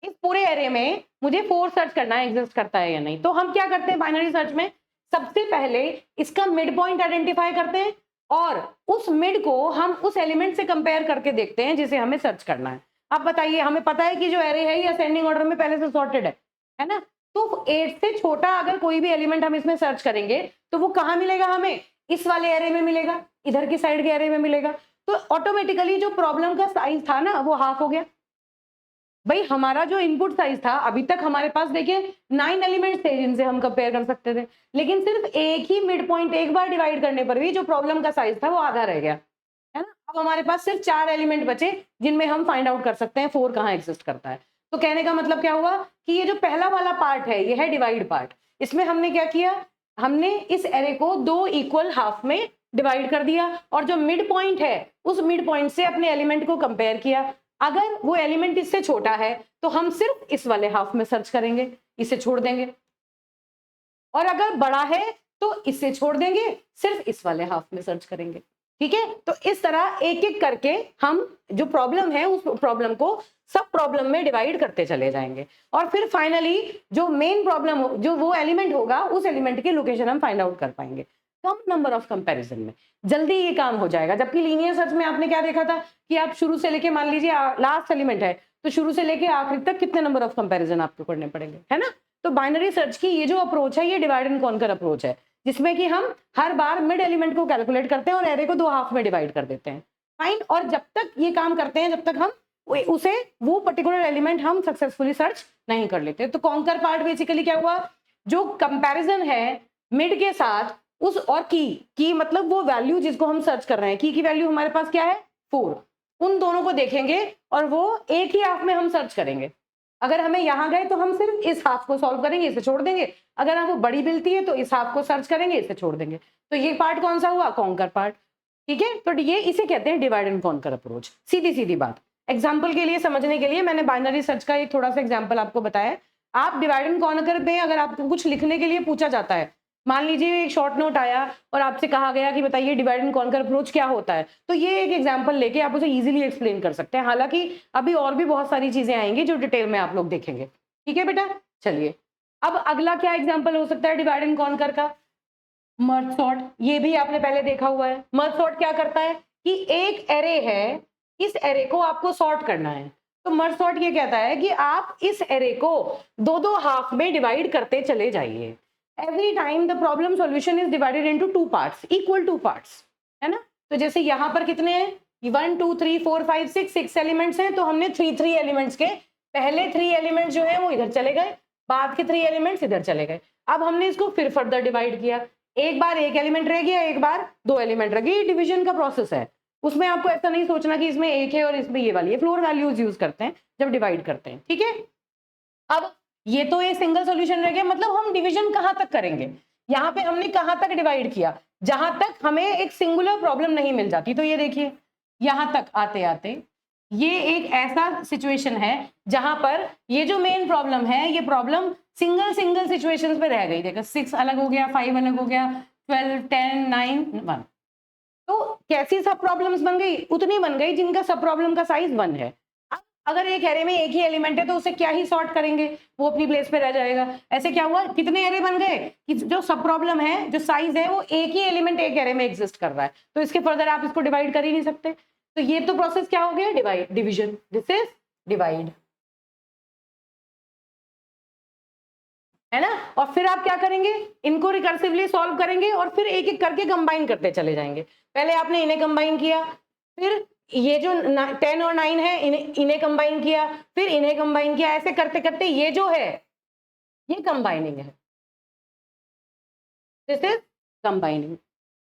इस पूरे एरे में मुझे 4 सर्च करना है एग्जिस्ट करता है या नहीं। तो हम क्या करते हैं बाइनरी सर्च में, सबसे पहले इसका मिड पॉइंट आइडेंटिफाई करते हैं और उस मिड को हम उस एलिमेंट से कंपेयर करके देखते हैं जिसे हमें सर्च करना है। अब बताइए, हमें पता है कि जो एरे है ये असेंडिंग ऑर्डर में पहले से सॉर्टेड है ना। तो 8 से छोटा अगर कोई भी एलिमेंट हम इसमें सर्च करेंगे तो वो कहाँ मिलेगा हमें, इस वाले एरे में मिलेगा, इधर की साइड के एरे में मिलेगा, तो ऑटोमेटिकली जो प्रॉब्लम का साइज था ना वो हाफ हो गया। भाई हमारा जो इनपुट साइज था, अभी तक हमारे पास देखिए 9 एलिमेंट्स थे जिनसे हम कंपेयर कर सकते थे, लेकिन सिर्फ एक ही मिड पॉइंट एक बार डिवाइड करने पर भी जो प्रॉब्लम का साइज था वो आधा रह गया, है ना। अब हमारे पास सिर्फ 4 एलिमेंट बचे जिनमें हम फाइंड आउट कर सकते हैं 4 कहाँ एग्जिस्ट करता है। तो कहने का मतलब क्या हुआ कि ये जो पहला वाला पार्ट है ये है डिवाइड पार्ट। इसमें हमने क्या किया, हमने इस एरे को 2 इक्वल हाफ में डिवाइड कर दिया और जो मिड पॉइंट है उस मिड पॉइंट से अपने एलिमेंट को कंपेयर किया। अगर वो एलिमेंट इससे छोटा है तो हम सिर्फ इस वाले हाफ में सर्च करेंगे, इसे छोड़ देंगे, और अगर बड़ा है तो इसे छोड़ देंगे, सिर्फ इस वाले हाफ में सर्च करेंगे। ठीक है, तो इस तरह एक एक करके हम जो प्रॉब्लम है उस प्रॉब्लम को सब प्रॉब्लम में डिवाइड करते चले जाएंगे और फिर फाइनली जो मेन प्रॉब्लम हो, जो वो एलिमेंट होगा, उस एलिमेंट की लोकेशन हम फाइंड आउट कर पाएंगे कम नंबर ऑफ कंपैरिजन में, जल्दी ये काम हो जाएगा। जबकि लीनियर सर्च में आपने क्या देखा था कि आप शुरू से लेके, मान लीजिए लास्ट एलिमेंट है तो शुरू से लेके आखिर तक कितने नंबर ऑफ कंपैरिजन आपको करने पड़ेंगे, है ना। तो बाइनरी सर्च की ये जो अप्रोच है ये डिवाइड एंड कॉन्कर अप्रोच है, जिसमें कि हम हर बार मिड एलिमेंट को कैलकुलेट करते हैं और एरे को 2 हाफ में डिवाइड कर देते हैं। फाइन, और जब तक ये काम करते हैं जब तक हम उसे वो पर्टिकुलर एलिमेंट हम सक्सेसफुली सर्च नहीं कर लेते। तो कॉन्कर पार्ट बेसिकली क्या हुआ, जो कंपैरिजन है मिड के साथ उस, और की मतलब वो वैल्यू जिसको हम सर्च कर रहे हैं, की वैल्यू हमारे पास क्या है 4, उन दोनों को देखेंगे और वो एक ही हाफ में हम सर्च करेंगे। अगर हमें यहाँ गए तो हम सिर्फ इस हाफ को सॉल्व करेंगे, इसे छोड़ देंगे। अगर हमको बड़ी मिलती है तो इस हाफ को सर्च करेंगे, इसे छोड़ देंगे। तो ये पार्ट कौन सा हुआ, कॉन्कर पार्ट। ठीक है, तो ये इसे कहते हैं डिवाइड एंड कॉन्कर अप्रोच। सीधी सीधी बात, एग्जाम्पल के लिए समझने के लिए मैंने बाइनरी सर्च का एक थोड़ा सा एग्जाम्पल आपको बताया। आप डिवाइड एंड कॉन्कर में अगर आपको कुछ लिखने के लिए पूछा जाता है, मान लीजिए एक शॉर्ट नोट आया और आपसे कहा गया कि बताइए डिवाइड एंड कॉन्कर अप्रोच क्या होता है, तो ये एक एग्जांपल लेके आप उसे इजीली एक्सप्लेन कर सकते हैं। हालांकि अभी और भी बहुत सारी चीजें आएंगी जो डिटेल में आप लोग देखेंगे। ठीक है बेटा, चलिए अब अगला क्या एग्जाम्पल हो सकता है डिवाइड एंड कॉन्कर का, मर्ज सॉर्ट। ये भी आपने पहले देखा हुआ है। मर्ज सॉर्ट क्या करता है कि एक एरे है, इस एरे को आपको सॉर्ट करना है। तो मर्ज सॉर्ट ये कहता है कि आप इस एरे को 2-2 हाफ में डिवाइड करते चले जाइए। Every time the problem solution is divided into 2 parts, equal 2 parts, है ना। तो जैसे यहाँ पर कितने हैं, 1 2 3 4 5 6 एलिमेंट्स हैं, तो हमने 3 एलिमेंट्स के पहले 3 एलिमेंट्स जो है वो इधर चले गए, बाद के 3 एलिमेंट्स इधर चले गए। अब हमने इसको फिर फर्दर डिवाइड किया, एक बार एक एलिमेंट रह गया, एक बार 2 एलिमेंट रह गए। ये डिवीजन का प्रोसेस है, उसमें आपको ऐसा नहीं सोचना कि इसमें एक है और इसमें ये वाली है। फ्लोर वैल्यूज यूज करते हैं जब डिवाइड करते हैं। ठीक है, अब ये तो ये सिंगल सॉल्यूशन रह गया, मतलब हम डिवीजन कहां तक करेंगे, यहाँ पे हमने कहां तक डिवाइड किया, जहां तक हमें एक सिंगुलर प्रॉब्लम नहीं मिल जाती। तो ये देखिए यहां तक आते आते ये एक ऐसा सिचुएशन है जहां पर ये जो मेन प्रॉब्लम है, ये प्रॉब्लम सिंगल सिचुएशंस पे रह गई। देखो 6 अलग हो गया, 5 अलग हो गया, 12 10 9 1। तो कैसी सब प्रॉब्लम्स बन गई, उतनी बन गई जिनका सब प्रॉब्लम का साइज 1 है। अगर एक एरे में एक ही एलिमेंट है तो उसे क्या ही सॉर्ट करेंगे, वो अपनी प्लेस पे रह जाएगा। ऐसे क्या हुआ, कितने एरे बन गए कि जो सब प्रॉब्लम है, जो साइज है, वो एक ही एलिमेंट एक एरे में एग्जिस्ट कर रहा है, तो इसके फर्दर आप इसको डिवाइड कर ही नहीं सकते। तो ये तो प्रोसेस क्या हो गया, divide, division, this is divide, है ना। और फिर आप क्या करेंगे, इनको रिकर्सिवली सॉल्व करेंगे और फिर एक एक करके कंबाइन करते चले जाएंगे। पहले आपने इन्हें कंबाइन किया, फिर ये जो 10 और 9 है इन्हें कंबाइन किया, फिर इन्हें कंबाइन किया, ऐसे करते करते ये जो है ये कंबाइनिंग है, दिस इज कंबाइनिंग।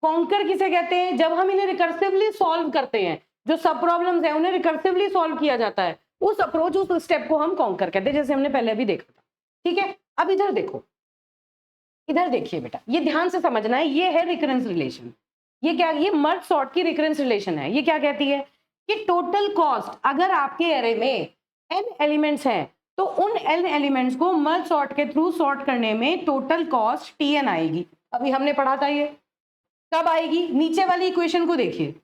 कॉन्कर किसे कहते हैं, जब हम इन्हें रिकर्सिवली सॉल्व करते हैं, जो सब प्रॉब्लम्स हैं उन्हें रिकर्सिवली सॉल्व किया जाता है, उस अप्रोच, उस स्टेप को हम कॉन्कर कहते हैं, जैसे हमने पहले अभी देखा था। ठीक है, अब इधर देखो, इधर देखिए बेटा, ये ध्यान से समझना है, ये है रिकरेंस रिलेशन। ये क्या, ये मर्ज सॉर्ट की रिकरेंस रिलेशन है। ये क्या कहती है कि टोटल कॉस्ट, अगर आपके एरे में n एलिमेंट्स हैं तो उन n एलिमेंट्स को मर्ज सॉर्ट के थ्रू सॉर्ट करने में टोटल कॉस्ट Tn आएगी। अभी हमने पढ़ा था, ये कब आएगी, नीचे वाली इक्वेशन को देखिए,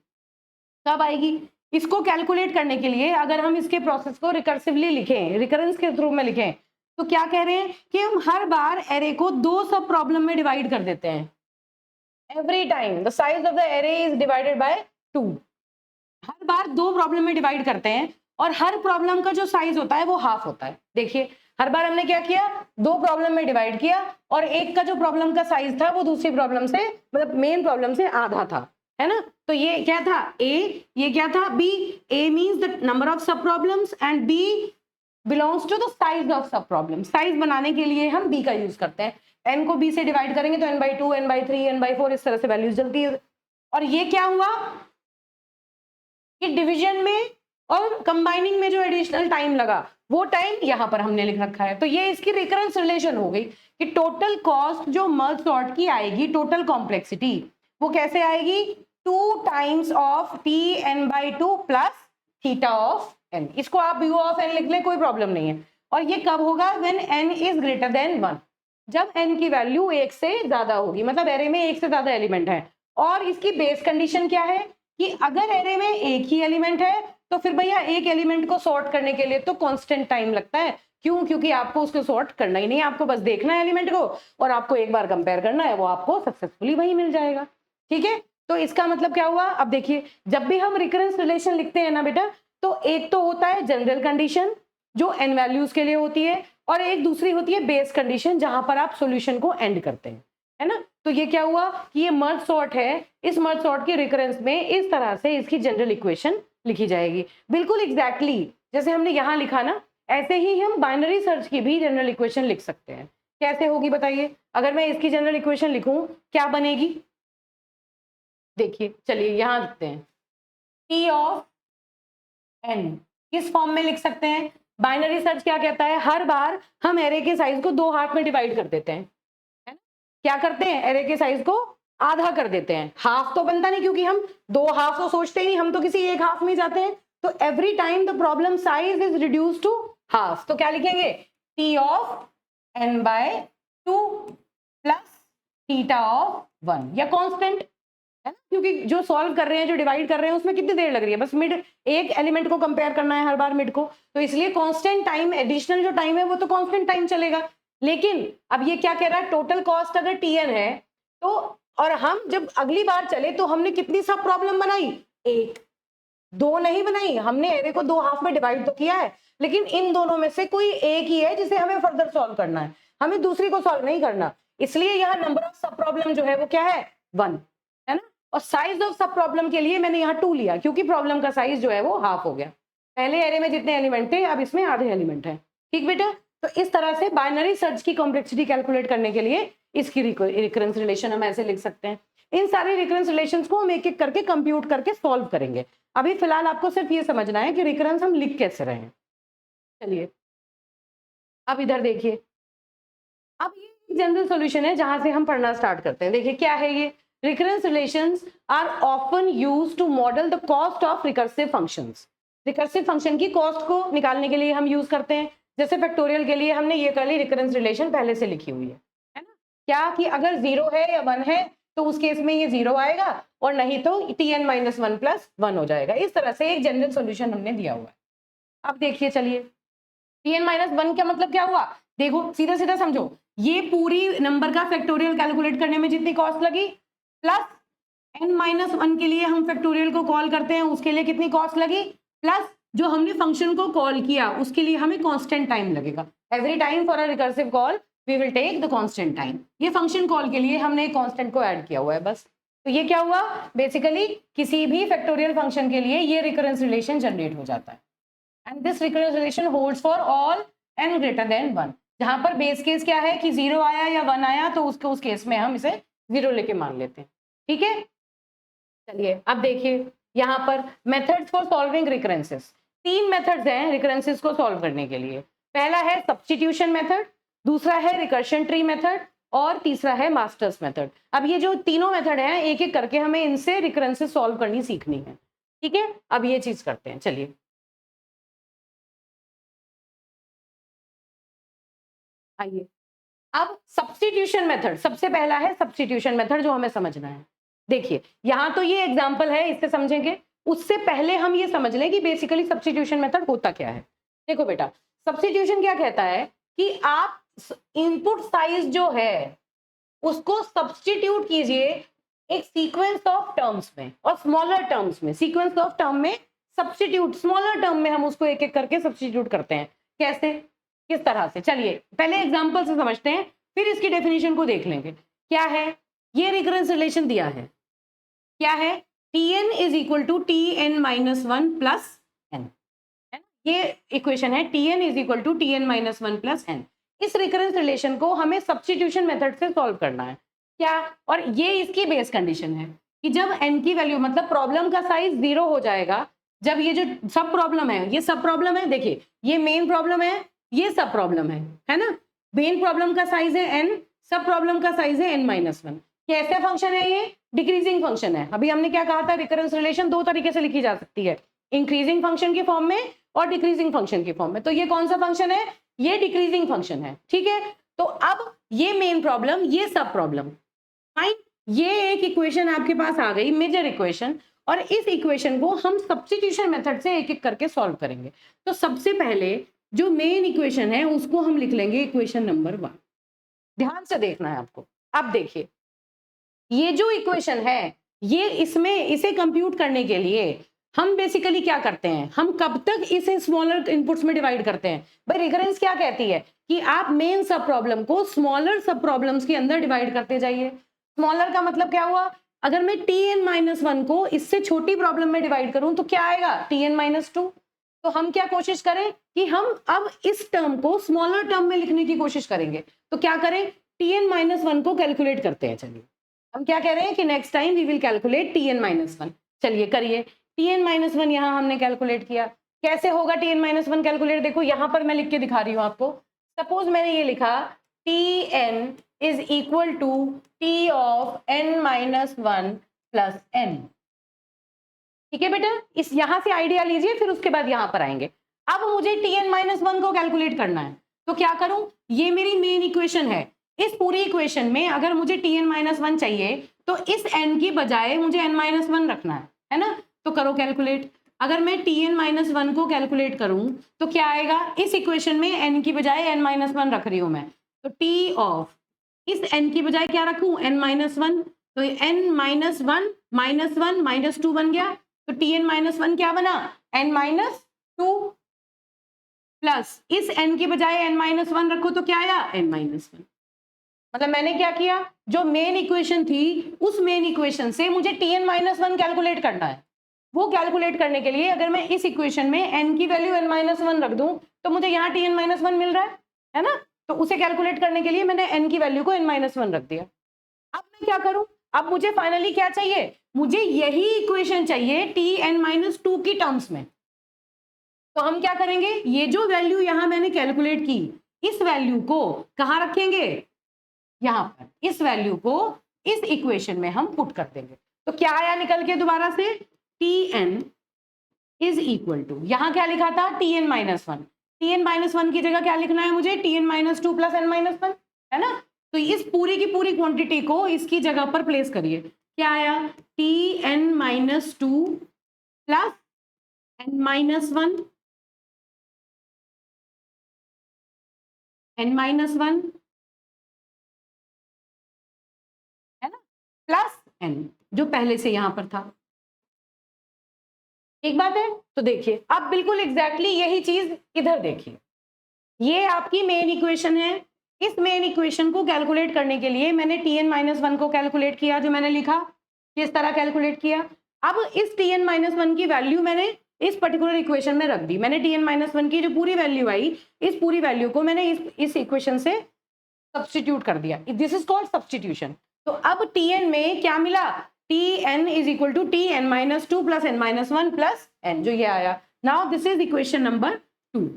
कब आएगी। इसको कैलकुलेट करने के लिए अगर हम इसके प्रोसेस को रिकर्सिवली लिखें, रिकरेंस के थ्रू में लिखें, तो क्या कह रहे हैं कि हम हर बार एरे को 2 सब प्रॉब्लम में डिवाइड कर देते हैं। Every time the size of the array is divided by 2। Her bar 2 problem में डिवाइड करते हैं और हर प्रॉब्लम का जो साइज होता है वो हाफ होता है। देखिए हर बार हमने क्या किया, दो प्रॉब्लम में डिवाइड किया और एक का जो प्रॉब्लम का साइज था वो दूसरी प्रॉब्लम से, मतलब मेन प्रॉब्लम से आधा था, है ना। तो ये क्या था ए, ये क्या था B. A means the number of sub problems and B belongs to the size of sub problem. Size बनाने के लिए हम बी का यूज करते हैं। एन को बी से डिवाइड करेंगे तो n/2, n/3, n/4 इस तरह से वैल्यूज चलती है। और ये क्या हुआ कि डिवीजन में और कंबाइनिंग में जो एडिशनल टाइम लगा वो टाइम यहां पर हमने लिख रखा है। तो ये इसकी रिकरेंस रिलेशन हो गई कि टोटल कॉस्ट जो मर्ज सॉर्ट की आएगी, टोटल कॉम्प्लेक्सिटी वो कैसे आएगी, 2 times of Tn/2 plus theta of n। इसको आप u ऑफ n लिख लें, कोई प्रॉब्लम नहीं है। और ये कब होगा, when n is greater than 1, जब n की वैल्यू 1 से ज्यादा होगी, मतलब एरे में 1 से ज्यादा एलिमेंट है। और इसकी बेस कंडीशन क्या है कि अगर एरे में एक ही एलिमेंट है तो फिर भैया एक एलिमेंट को सॉर्ट करने के लिए तो कांस्टेंट टाइम लगता है। क्यों, क्योंकि आपको उसको सॉर्ट करना ही नहीं है, आपको बस देखना है एलिमेंट को और आपको एक बार कंपेयर करना है, वो आपको सक्सेसफुली वही मिल जाएगा। ठीक है, तो इसका मतलब क्या हुआ, अब देखिए जब भी हम रिकरेंस रिलेशन लिखते हैं ना बेटा, तो एक तो होता है जनरल कंडीशन जो n वैल्यूज के लिए होती है, और एक दूसरी होती है बेस कंडीशन जहां पर आप सॉल्यूशन को एंड करते हैं, है ना। तो ये क्या हुआ कि ये मर्ज सॉर्ट है, इस मर्ज सॉर्ट की रिकरेंस में इस तरह से इसकी जनरल इक्वेशन लिखी जाएगी, बिल्कुल एग्जैक्टली जैसे हमने यहां लिखा ना, ऐसे ही हम बाइनरी सर्च की भी जनरल इक्वेशन लिख सकते हैं। कैसे होगी बताइए, अगर मैं इसकी जनरल इक्वेशन लिखूं क्या बनेगी, देखिए चलिए यहां लिखते हैं, T ऑफ n किस फॉर्म में लिख सकते हैं, बाइनरी सर्च क्या कहता है, हर बार हम एरे के साइज को 2 हाफ में डिवाइड कर देते हैं, है ना। क्या करते हैं, एरे के साइज को आधा कर देते हैं, हाफ तो बनता नहीं क्योंकि हम 2 हाफ तो सोचते ही नहीं, हम तो किसी एक हाफ में जाते हैं। तो every time the problem size is reduce to half, तो क्या लिखेंगे, T of n/2 plus theta of 1 या कांस्टेंट, है ना, क्योंकि जो सॉल्व कर रहे हैं, जो डिवाइड कर रहे हैं, उसमें कितनी देर लग रही है, बस मिड एक एलिमेंट को कंपेयर करना है हर बार मिड को, तो इसलिए कांस्टेंट टाइम, एडिशनल जो टाइम है वो तो कांस्टेंट टाइम चलेगा। लेकिन अब ये क्या कह रहा है, टोटल कॉस्ट अगर Tn है तो, और हम जब अगली बार चले तो हमने कितनी सब प्रॉब्लम बनाई, एक, दो नहीं बनाई, हमने एरे को 2 हाफ में डिवाइड तो किया है, लेकिन इन दोनों में से कोई एक ही है जिसे हमें फर्दर सॉल्व करना है, हमें दूसरी को सॉल्व नहीं करना। इसलिए यहाँ नंबर ऑफ सब प्रॉब्लम जो है वो क्या है, 1, है ना। और साइज ऑफ सब प्रॉब्लम के लिए मैंने यहाँ 2 लिया क्योंकि प्रॉब्लम का साइज जो है वो हाफ हो गया, पहले एरे में जितने एलिमेंट थे अब इसमें आधे एलिमेंट है। ठीक बेटा, तो इस तरह से बाइनरी सर्च की कॉम्प्लेक्सिटी कैलकुलेट करने के लिए इसकी रिकरेंस रिलेशन हम ऐसे लिख सकते हैं। इन सारे रिकरेंस रिलेशंस को हम एक एक करके कंप्यूट करके सॉल्व करेंगे। अभी फिलहाल आपको सिर्फ ये समझना है कि रिकरेंस हम लिख कैसे रहे हैं। चलिए अब इधर देखिए, अब ये जनरल सॉल्यूशन है जहां से हम पढ़ना स्टार्ट करते हैं। देखिए क्या है ये, recurrence relations are often used to model the cost of recursive functions. Recursive function की कॉस्ट को निकालने के लिए हम यूज करते हैं। जैसे फैक्टोरियल के लिए हमने ये कर ली, रिकरेंस रिलेशन पहले से लिखी हुई है ना, क्या कि अगर 0 है या 1 है तो उस केस में ये 0 आएगा, और नहीं तो Tn-1 प्लस 1 हो जाएगा। इस तरह से एक जनरल सॉल्यूशन हमने दिया हुआ है। अब देखिए चलिए, Tn-1 का मतलब क्या हुआ, देखो सीधा सीधा समझो, ये पूरी नंबर का फैक्टोरियल कैलकुलेट करने में जितनी कॉस्ट लगी, प्लस n-1 के लिए हम फैक्टोरियल को कॉल करते हैं उसके लिए कितनी कॉस्ट लगी, प्लस जो हमने फंक्शन को कॉल किया उसके लिए हमें कांस्टेंट टाइम लगेगा। Every time for a recursive call we will take the constant time. ये फंक्शन कॉल के लिए हमने एक कांस्टेंट को ऐड किया हुआ है बस। तो ये क्या हुआ, बेसिकली किसी भी फैक्टोरियल फंक्शन के लिए ये रिकरेंस रिलेशन जनरेट हो जाता है। And this recurrence relation holds for all n greater than 1। जहां पर बेस केस क्या है कि 0 आया या 1 आया तो उस केस में हम इसे 0 लेके मान लेते हैं। ठीक है, चलिए अब देखिए यहाँ पर मेथड्स फॉर सॉल्विंग रिकरेंसेस। 3 मेथड्स हैं रिकरेंसेस को सॉल्व करने के लिए। पहला है सब्स्टिट्यूशन मेथड, दूसरा है रिकर्शन ट्री मेथड, और तीसरा है मास्टर्स मेथड। अब ये जो तीनों मेथड हैं एक एक करके हमें इनसे रिकरेंसेस सॉल्व करनी सीखनी है। ठीक है, अब ये चीज करते हैं। चलिए आइए, अब सब्स्टिट्यूशन मेथड, सबसे पहला है सब्स्टिट्यूशन मेथड जो हमें समझना है। देखिए यहां तो ये एग्जांपल है, इससे समझेंगे, उससे पहले हम ये समझ लें कि बेसिकली सब्स्टिट्यूशन मेथड होता क्या है। देखो बेटा, सब्स्टिट्यूशन क्या कहता है कि आप इनपुट साइज जो है उसको सब्स्टिट्यूट कीजिए एक सीक्वेंस ऑफ टर्म्स में और स्मॉलर टर्म्स में। सीक्वेंस ऑफ टर्म में सब्स्टिट्यूट, स्मॉलर टर्म में हम उसको एक एक करके सब्स्टिट्यूट करते हैं। कैसे किस तरह से, चलिए पहले एग्जांपल से समझते हैं, फिर इसकी डेफिनेशन को देख लेंगे। क्या है, ये रिकरेंस रिलेशन दिया है, क्या है, Tn is equal to Tn minus one plus n, है ना, ये इक्वेशन है, Tn is equal to Tn minus one plus n. इस रिकरेंस रिलेशन को हमें सब्स्टिट्यूशन मेथड से सॉल्व करना है, क्या, और ये इसकी बेस कंडीशन है कि जब n की वैल्यू, मतलब प्रॉब्लम का साइज 0 हो जाएगा, जब ये जो सब प्रॉब्लम है, ये सब प्रॉब्लम है, देखिए ये मेन प्रॉब्लम है, ये सब प्रॉब्लम है ना, मेन प्रॉब्लम का साइज है n, सब प्रॉब्लम का साइज है n माइनस वन। कैसे फंक्शन है ये, डिक्रीजिंग फंक्शन है। अभी हमने क्या कहा था, रिकरेंस रिलेशन दो तरीके से लिखी जा सकती है, इंक्रीजिंग फंक्शन के फॉर्म में और डिक्रीजिंग फंक्शन के फॉर्म में। तो ये कौन सा फंक्शन है, ये डिक्रीजिंग फंक्शन है, ठीक है। तो अब ये मेन प्रॉब्लम, ये सब प्रॉब्लम, फाइन, ये एक इक्वेशन आपके पास आ गई, मेजर इक्वेशन, और इस इक्वेशन को हम सब्स्टिट्यूशन मेथड से एक एक करके सॉल्व करेंगे। तो सबसे पहले जो मेन इक्वेशन है उसको हम लिख लेंगे इक्वेशन नंबर 1। ध्यान से देखना है आपको। अब देखिए, ये जो इक्वेशन है, ये इसमें इसे कंप्यूट करने के लिए हम बेसिकली क्या करते हैं, हम कब तक इसे स्मॉलर इनपुट्स में डिवाइड करते हैं। भाई रिकरेंस क्या कहती है कि आप मेन सब प्रॉब्लम को स्मॉलर सब प्रॉब्लम्स के अंदर डिवाइड करते जाइए। स्मॉलर का मतलब क्या हुआ, अगर मैं Tn माइनस वन को इससे छोटी प्रॉब्लम में डिवाइड करूं तो क्या आएगा, Tn माइनस टू। तो हम क्या कोशिश करें कि हम अब इस टर्म को स्मॉलर टर्म में लिखने की कोशिश करेंगे। तो क्या करें, Tn माइनस वन को कैलकुलेट करते हैं। चलिए हम क्या कह रहे हैं कि next time we will calculate Tn minus one. चलिए करिए, Tn माइनस वन यहाँ हमने कैलकुलेट किया। कैसे होगा Tn माइनस वन कैलकुलेट, देखो यहाँ पर मैं लिख के दिखा रही हूँ आपको। सपोज मैंने ये लिखा Tn is equal to T of n minus one plus n, ठीक है बेटा। इस यहां से आइडिया लीजिए, फिर उसके बाद यहां पर आएंगे। अब मुझे Tn माइनस वन को कैलकुलेट करना है, तो क्या करूं, ये मेरी मेन इक्वेशन है। इस पूरी इक्वेशन में अगर मुझे Tn माइनस वन चाहिए तो इस n की बजाय मुझे n माइनस वन रखना है ना। तो करो कैलकुलेट। अगर मैं Tn माइनस वन को कैलकुलेट करूं तो क्या आएगा, इस इक्वेशन में n की बजाय n माइनस वन रख रही हूं मैं, तो T ऑफ इस n की बजाय क्या रखूं, n माइनस वन। तो n minus one minus two बन गया, तो Tn माइनस वन क्या बना, n माइनस टू, प्लस इस n की बजाय n माइनस वन रखो तो क्या आया, n माइनस वन। मतलब मैंने क्या किया, जो मेन इक्वेशन थी उस मेन इक्वेशन से मुझे Tn माइनस वन कैलकुलेट करना है। वो कैलकुलेट करने के लिए अगर मैं इस इक्वेशन में n की वैल्यू n माइनस वन रख दूं तो मुझे यहाँ Tn माइनस वन मिल रहा है ना। तो उसे कैलकुलेट करने के लिए मैंने n की वैल्यू को n माइनस वन रख दिया। अब मैं क्या करूं, अब मुझे फाइनली क्या चाहिए, मुझे यही इक्वेशन चाहिए Tn माइनस टू की टर्म्स में। तो हम क्या करेंगे, ये जो वैल्यू यहां मैंने कैलकुलेट की, इस वैल्यू को कहां रखेंगे, यहां पर, इस वैल्यू को इस इक्वेशन में हम पुट कर देंगे। तो क्या आया निकल के दोबारा से, Tn इज इक्वल टू, यहां क्या लिखा था, Tn minus one. Tn minus one की जगह क्या लिखना है मुझे, Tn minus two plus n minus one, है ना। तो इस पूरी की पूरी क्वांटिटी को इसकी जगह पर प्लेस करिए। क्या आया, Tn minus two plus n minus one, n minus one, है ना, प्लस n जो पहले से यहां पर था। एक बात है, तो देखिए अब बिल्कुल एग्जैक्टली यही चीज इधर देखिए, ये आपकी मेन इक्वेशन है। इस मेन इक्वेशन को कैलकुलेट करने के लिए मैंने Tn माइनस वन को कैलकुलेट किया, जो मैंने लिखा किस तरह कैलकुलेट किया। अब इस Tn माइनस वन की वैल्यू मैंने इस पर्टिकुलर इक्वेशन में रख दी। मैंने Tn माइनस वन की जो पूरी वैल्यू आई, इस पूरी वैल्यू को मैंने इस इक्वेशन से सब्स्टिट्यूट कर दिया। This is called substitution. तो अब Tn में क्या मिला, Tn is equal to Tn minus two plus n minus one plus n, जो ये आया। Now this is equation number 2।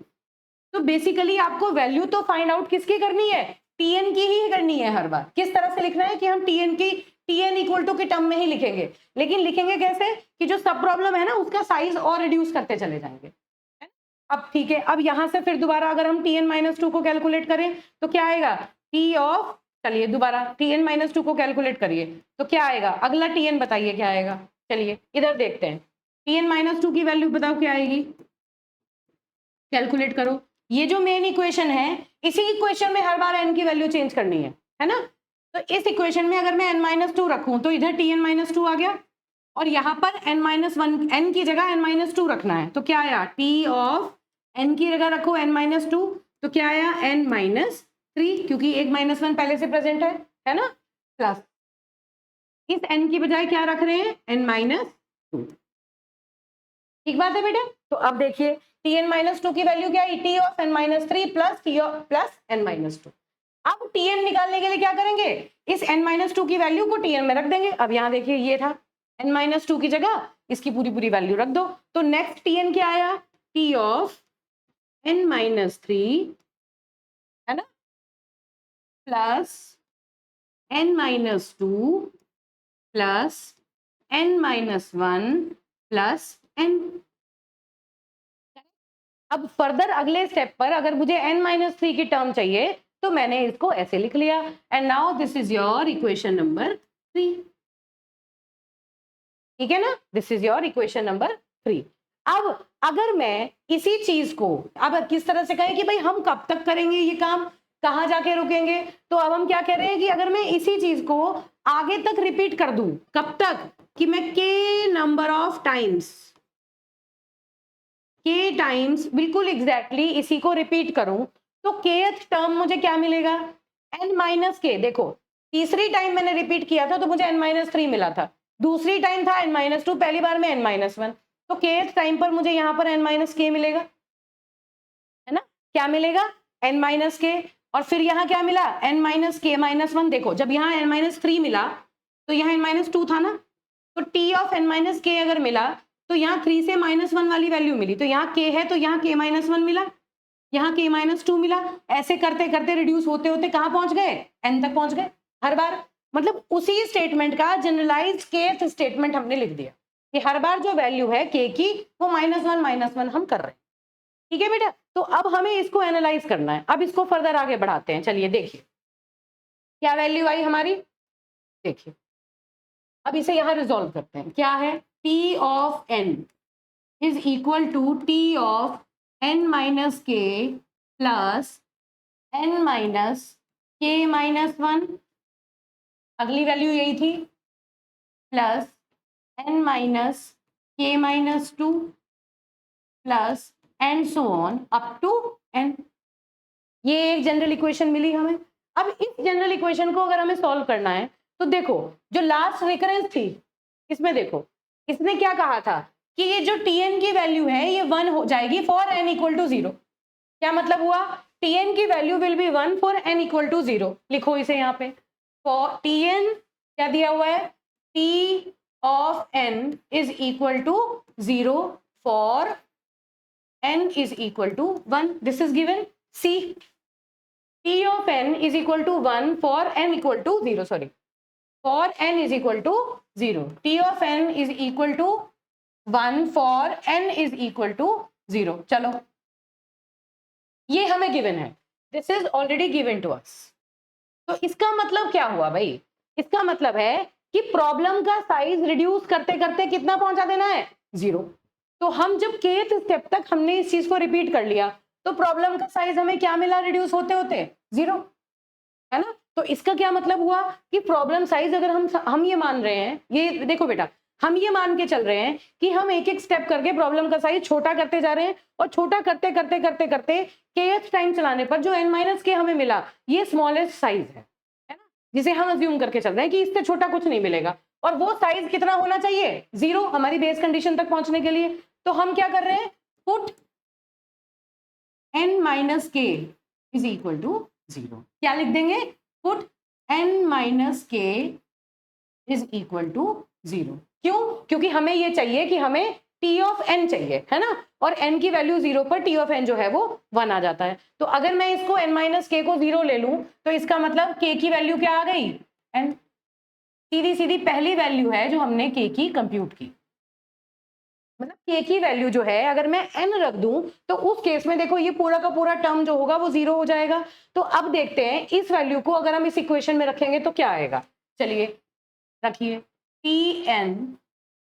तो बेसिकली आपको वैल्यू तो फाइंड आउट किसकी करनी है, Tn की ही करनी है हर बार। किस तरह से लिखना है कि हम Tn इक्वल टू के टर्म में ही लिखेंगे, लेकिन लिखेंगे कैसे कि जो सब प्रॉब्लम है ना उसका साइज और रिड्यूस करते चले जाएंगे। अब ठीक है, अब यहां से फिर दोबारा अगर हम Tn माइनस टू को कैलकुलेट करें तो क्या आएगा, T ऑफ, चलिए दोबारा Tn माइनस टू को कैलकुलेट करिए तो क्या आएगा, अगला Tn बताइए क्या आएगा। चलिए इधर देखते हैं, Tn माइनस टू की वैल्यू बताओ क्या आएगी, कैलकुलेट करो। ये जो मेन इक्वेशन है, इसी इक्वेशन में हर बार n की वैल्यू चेंज करनी है ना। तो इस इक्वेशन में अगर मैं n माइनस टू रखूं तो इधर Tn माइनस टू आ गया, और यहाँ पर n माइनस वन, n की जगह n माइनस टू रखना है। तो क्या आया, T ऑफ n की जगह रखो n माइनस टू, तो क्या आया n माइनस 3, क्योंकि एक -1 पहले से प्रेजेंट है ना, प्लस इस n की बजाय क्या रख रहे हैं, n माइनस 2। ठीक बात है बेटा। तो अब देखिए Tn माइनस 2 की वैल्यू क्या है, T of n minus 3 plus T of plus n minus 2। अब Tn निकालने के लिए क्या करेंगे, इस n माइनस 2 की वैल्यू को Tn में रख देंगे। अब यहाँ देखिए ये था n माइनस 2 की जगह इसकी पूरी पूरी वैल्यू रख दो, तो नेक्स्ट Tn क्या आया, T ऑफ n माइनस 3 है ना, plus n minus 2 plus n minus 1 plus n। अब फर्दर अगले स्टेप पर अगर मुझे n माइनस 3 की टर्म चाहिए तो मैंने इसको ऐसे लिख लिया, and now this is your equation number 3। ठीक है ना, this is your equation number 3। अब अगर मैं इसी चीज को अब किस तरह से कहें कि भाई हम कब तक करेंगे ये काम, कहां जाके रुकेंगे, तो अब हम क्या कह रहे हैं कि अगर मैं इसी चीज को आगे तक रिपीट कर दूं, कब तक, कि मैं k number of times, k times बिल्कुल एग्जैक्टली इसी को रिपीट करूं, तो kth टर्म मुझे क्या मिलेगा, n माइनस के। देखो तीसरी टाइम मैंने रिपीट किया था तो मुझे n माइनस 3 मिला था, दूसरी टाइम था n माइनस 2, पहली बार में n माइनस 1, तो kth टाइम पर मुझे यहां पर n माइनस के मिलेगा, है ना, क्या मिलेगा, n माइनस के। और फिर यहाँ क्या मिला, n माइनस के माइनस 1। देखो जब यहाँ n माइनस 3 मिला तो यहाँ n माइनस 2 था ना, तो t ऑफ n माइनस के अगर मिला तो यहाँ 3 से -1 वाली वैल्यू मिली, तो यहाँ k है तो यहाँ k माइनस 1 मिला, यहाँ k माइनस 2 मिला। ऐसे करते करते रिड्यूस होते होते कहाँ पहुंच गए, n तक पहुंच गए हर बार। मतलब उसी स्टेटमेंट का जनरलाइज्ड kth स्टेटमेंट हमने लिख दिया कि हर बार जो वैल्यू है k की वो -1 हम कर रहे हैं। ठीक है बेटा, तो अब हमें इसको एनालाइज करना है। अब इसको फर्दर आगे बढ़ाते हैं, चलिए देखिए क्या वैल्यू आई हमारी, देखिए अब इसे यहां रिजॉल्व करते हैं। क्या है, t of n is equal to t of n minus k plus n minus k minus 1, अगली वैल्यू यही थी, plus n minus k minus 2 plus and so on up to n। ये एक जनरल इक्वेशन मिली हमें। अब इस जनरल इक्वेशन को अगर हमें सॉल्व करना है तो देखो जो लास्ट रिकरेंस थी इसमें देखो इसने क्या कहा था कि ये जो Tn की वैल्यू है ये 1 हो जाएगी फॉर n इक्वल टू 0। क्या मतलब हुआ, Tn की value will be 1 for n equal to 0। लिखो इसे यहाँ पे, फॉर Tn क्या दिया हुआ है, T of n is equal to 0 for n is equal to 1, this is given. C T of n is equal to 1 for n equal to 0, sorry, for n is equal to 0, T of n is equal to 1 for n is equal to 0। चलो ये हमें गिवन है, this is already given to us. तो इसका मतलब क्या हुआ भाई, इसका मतलब है कि प्रॉब्लम का साइज रिड्यूस करते करते कितना पहुंचा देना है, 0। तो हम जब kth स्टेप तक हमने इस चीज को रिपीट कर लिया तो प्रॉब्लम का साइज हमें क्या मिला, रिड्यूस होते होते 0, है ना। तो इसका क्या मतलब हुआ कि प्रॉब्लम साइज अगर हम ये मान रहे हैं, ये देखो बेटा हम ये मान के चल रहे हैं कि हम एक एक स्टेप करके प्रॉब्लम का साइज छोटा करते जा रहे हैं, और छोटा करते करते करते करते kth टाइम चलाने पर जो n माइनस के हमें मिला ये स्मॉलेस्ट साइज है ना, जिसे हम अज्यूम करके चल रहे हैं कि इससे छोटा कुछ नहीं मिलेगा। और वो साइज कितना होना चाहिए, 0 हमारी बेस कंडीशन तक पहुंचने के लिए। तो हम क्या कर रहे हैं, पुट n माइनस के इज इक्वल टू 0। क्या लिख देंगे, पुट n माइनस के इज इक्वल टू 0। क्यों, क्योंकि हमें ये चाहिए कि हमें t ऑफ n चाहिए, है ना, और n की वैल्यू 0 पर t ऑफ n जो है वो 1 आ जाता है। तो अगर मैं इसको n माइनस के को 0 ले लूं तो इसका मतलब k की वैल्यू क्या आ गई, n। सीधी सीधी पहली वैल्यू है जो हमने k की कंप्यूट की। मतलब k की वैल्यू जो है अगर मैं n रख दूं तो उस केस में देखो ये पूरा का पूरा टर्म जो होगा वो 0 हो जाएगा। तो अब देखते हैं इस वैल्यू को अगर हम इस इक्वेशन में रखेंगे तो क्या आएगा, चलिए रखिए, Tn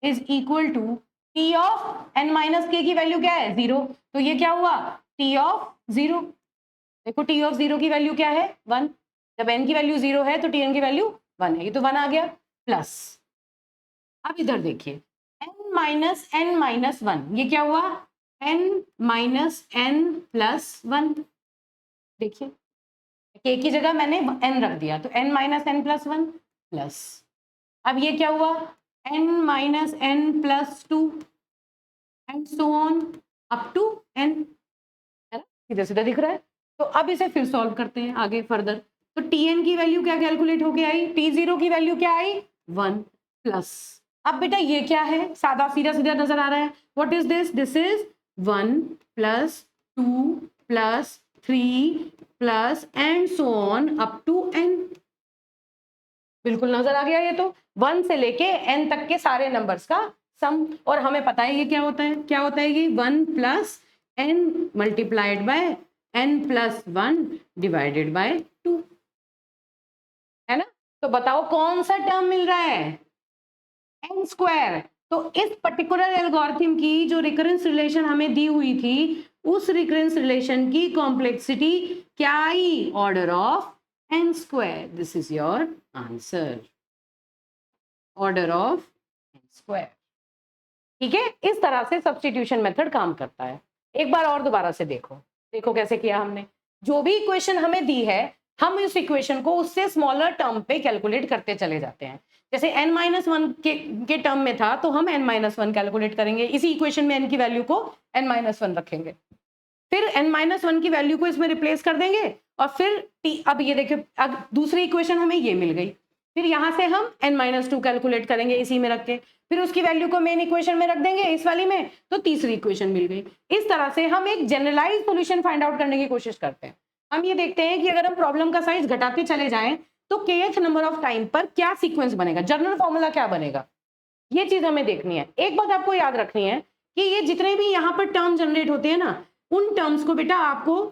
is equal to t of n minus k की वैल्यू क्या है, 0। तो ये क्या हुआ, t ऑफ 0। देखो t ऑफ 0 की वैल्यू क्या है, 1। जब n की वैल्यू 0 है तो Tn की वैल्यू 1 है, ये तो 1 आ गया, प्लस अब इधर देखिए n माइनस n माइनस 1, ये क्या हुआ, n माइनस n प्लस 1। देखिए के की जगह मैंने n रख दिया, तो n minus n plus one plus, अब ये क्या हुआ n minus n plus two and so on up to n, है ना, सीधा सीधा दिख रहा है। तो अब इसे फिर सॉल्व करते हैं आगे फर्दर। तो tn की वैल्यू क्या कैलकुलेट होके आई, t0 की वैल्यू क्या आई 1 प्लस, अब बेटा ये क्या है, सादा सीधा सीधा नजर आ रहा है, what is this, this is 1 plus 2 plus 3 plus and so on up to n। बिल्कुल नजर आ गया, ये तो 1 से लेके n तक के सारे नंबर्स का सम, और हमें पता है ये क्या होता है, क्या होता है ये 1 plus n multiplied by n plus 1 divided by 2, है ना। तो बताओ कौन सा टर्म मिल रहा है, n स्क्वायर। तो इस पर्टिकुलर एल्गोरिथम की जो रिकरेंस रिलेशन हमें दी हुई थी, उस रिकरेंस रिलेशन की कॉम्प्लेक्सिटी क्या आई, order of n square. This is your answer, order of n square. ठीक है, इस तरह से सब्स्टिट्यूशन मेथड काम करता है। एक बार और दोबारा से देखो, देखो कैसे किया हमने, जो भी इक्वेशन हमें दी है हम इस इक्वेशन को उससे स्मॉलर टर्म पे कैलकुलेट करते चले जाते हैं। जैसे n माइनस वन के टर्म में था तो हम n माइनस वन कैलकुलेट करेंगे, इसी इक्वेशन में n की वैल्यू को n माइनस वन रखेंगे, फिर n माइनस वन की वैल्यू को इसमें रिप्लेस कर देंगे, और फिर t, अब ये देखिए अब दूसरी इक्वेशन हमें ये मिल गई, फिर यहां से हम n माइनस टू कैलकुलेट करेंगे इसी में रख के, फिर उसकी वैल्यू को मेन इक्वेशन में रख देंगे इस वाली में, तो तीसरी इक्वेशन मिल गई। इस तरह से हम एक जनरलाइज सॉल्यूशन फाइंड आउट करने की कोशिश करते हैं। हम ये देखते हैं कि अगर हम प्रॉब्लम का साइज घटाते चले जाएं तो kth नंबर ऑफ टाइम पर क्या सीक्वेंस बनेगा, जनरल फॉर्मूला क्या बनेगा, ये चीज हमें देखनी है। एक बात आपको याद रखनी है कि ये जितने भी यहाँ पर टर्म जनरेट होते हैं ना, उन टर्म्स को बेटा आपको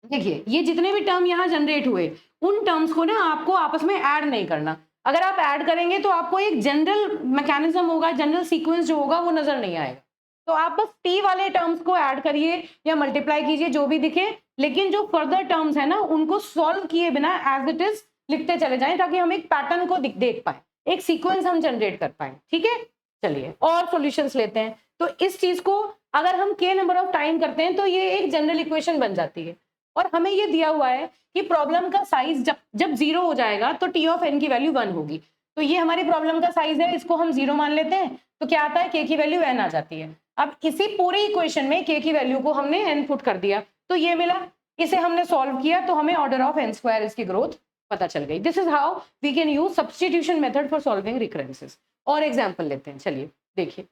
देखिए, ये जितने भी टर्म यहाँ जनरेट हुए उन टर्म्स को ना आपको आपस में ऐड नहीं करना। अगर आप ऐड करेंगे तो आपको एक जनरल मैकेनिज्म होगा, जनरल सीक्वेंस जो होगा वो नजर नहीं आएगा। तो आप बस टी वाले टर्म्स को ऐड करिए या मल्टीप्लाई कीजिए जो भी दिखे, लेकिन जो फर्दर टर्म्स है ना उनको सॉल्व किए बिना एज इट इज लिखते चले जाएं, ताकि हम एक पैटर्न को देख पाए, एक सीक्वेंस हम जनरेट कर पाए। ठीक है, चलिए और सॉल्यूशंस लेते हैं। तो इस चीज को अगर हम के नंबर ऑफ टाइम करते हैं तो ये एक जनरल इक्वेशन बन जाती है, और हमें ये दिया हुआ है कि प्रॉब्लम का साइज जब जब जीरो हो जाएगा तो टी ऑफ एन की वैल्यू 1 होगी। तो ये हमारी प्रॉब्लम का साइज है, इसको हम 0 मान लेते हैं, तो क्या आता है, के की वैल्यू n आ जाती है। अब इसी पूरी इक्वेशन में के की वैल्यू को हमने n पुट कर दिया तो ये मिला, इसे हमने सॉल्व किया तो हमें ऑर्डर ऑफ n स्क्वायर इसकी ग्रोथ पता चल गई। This is how we can use substitution method for solving recurrences. और एग्जाम्पल लेते हैं, चलिए देखिए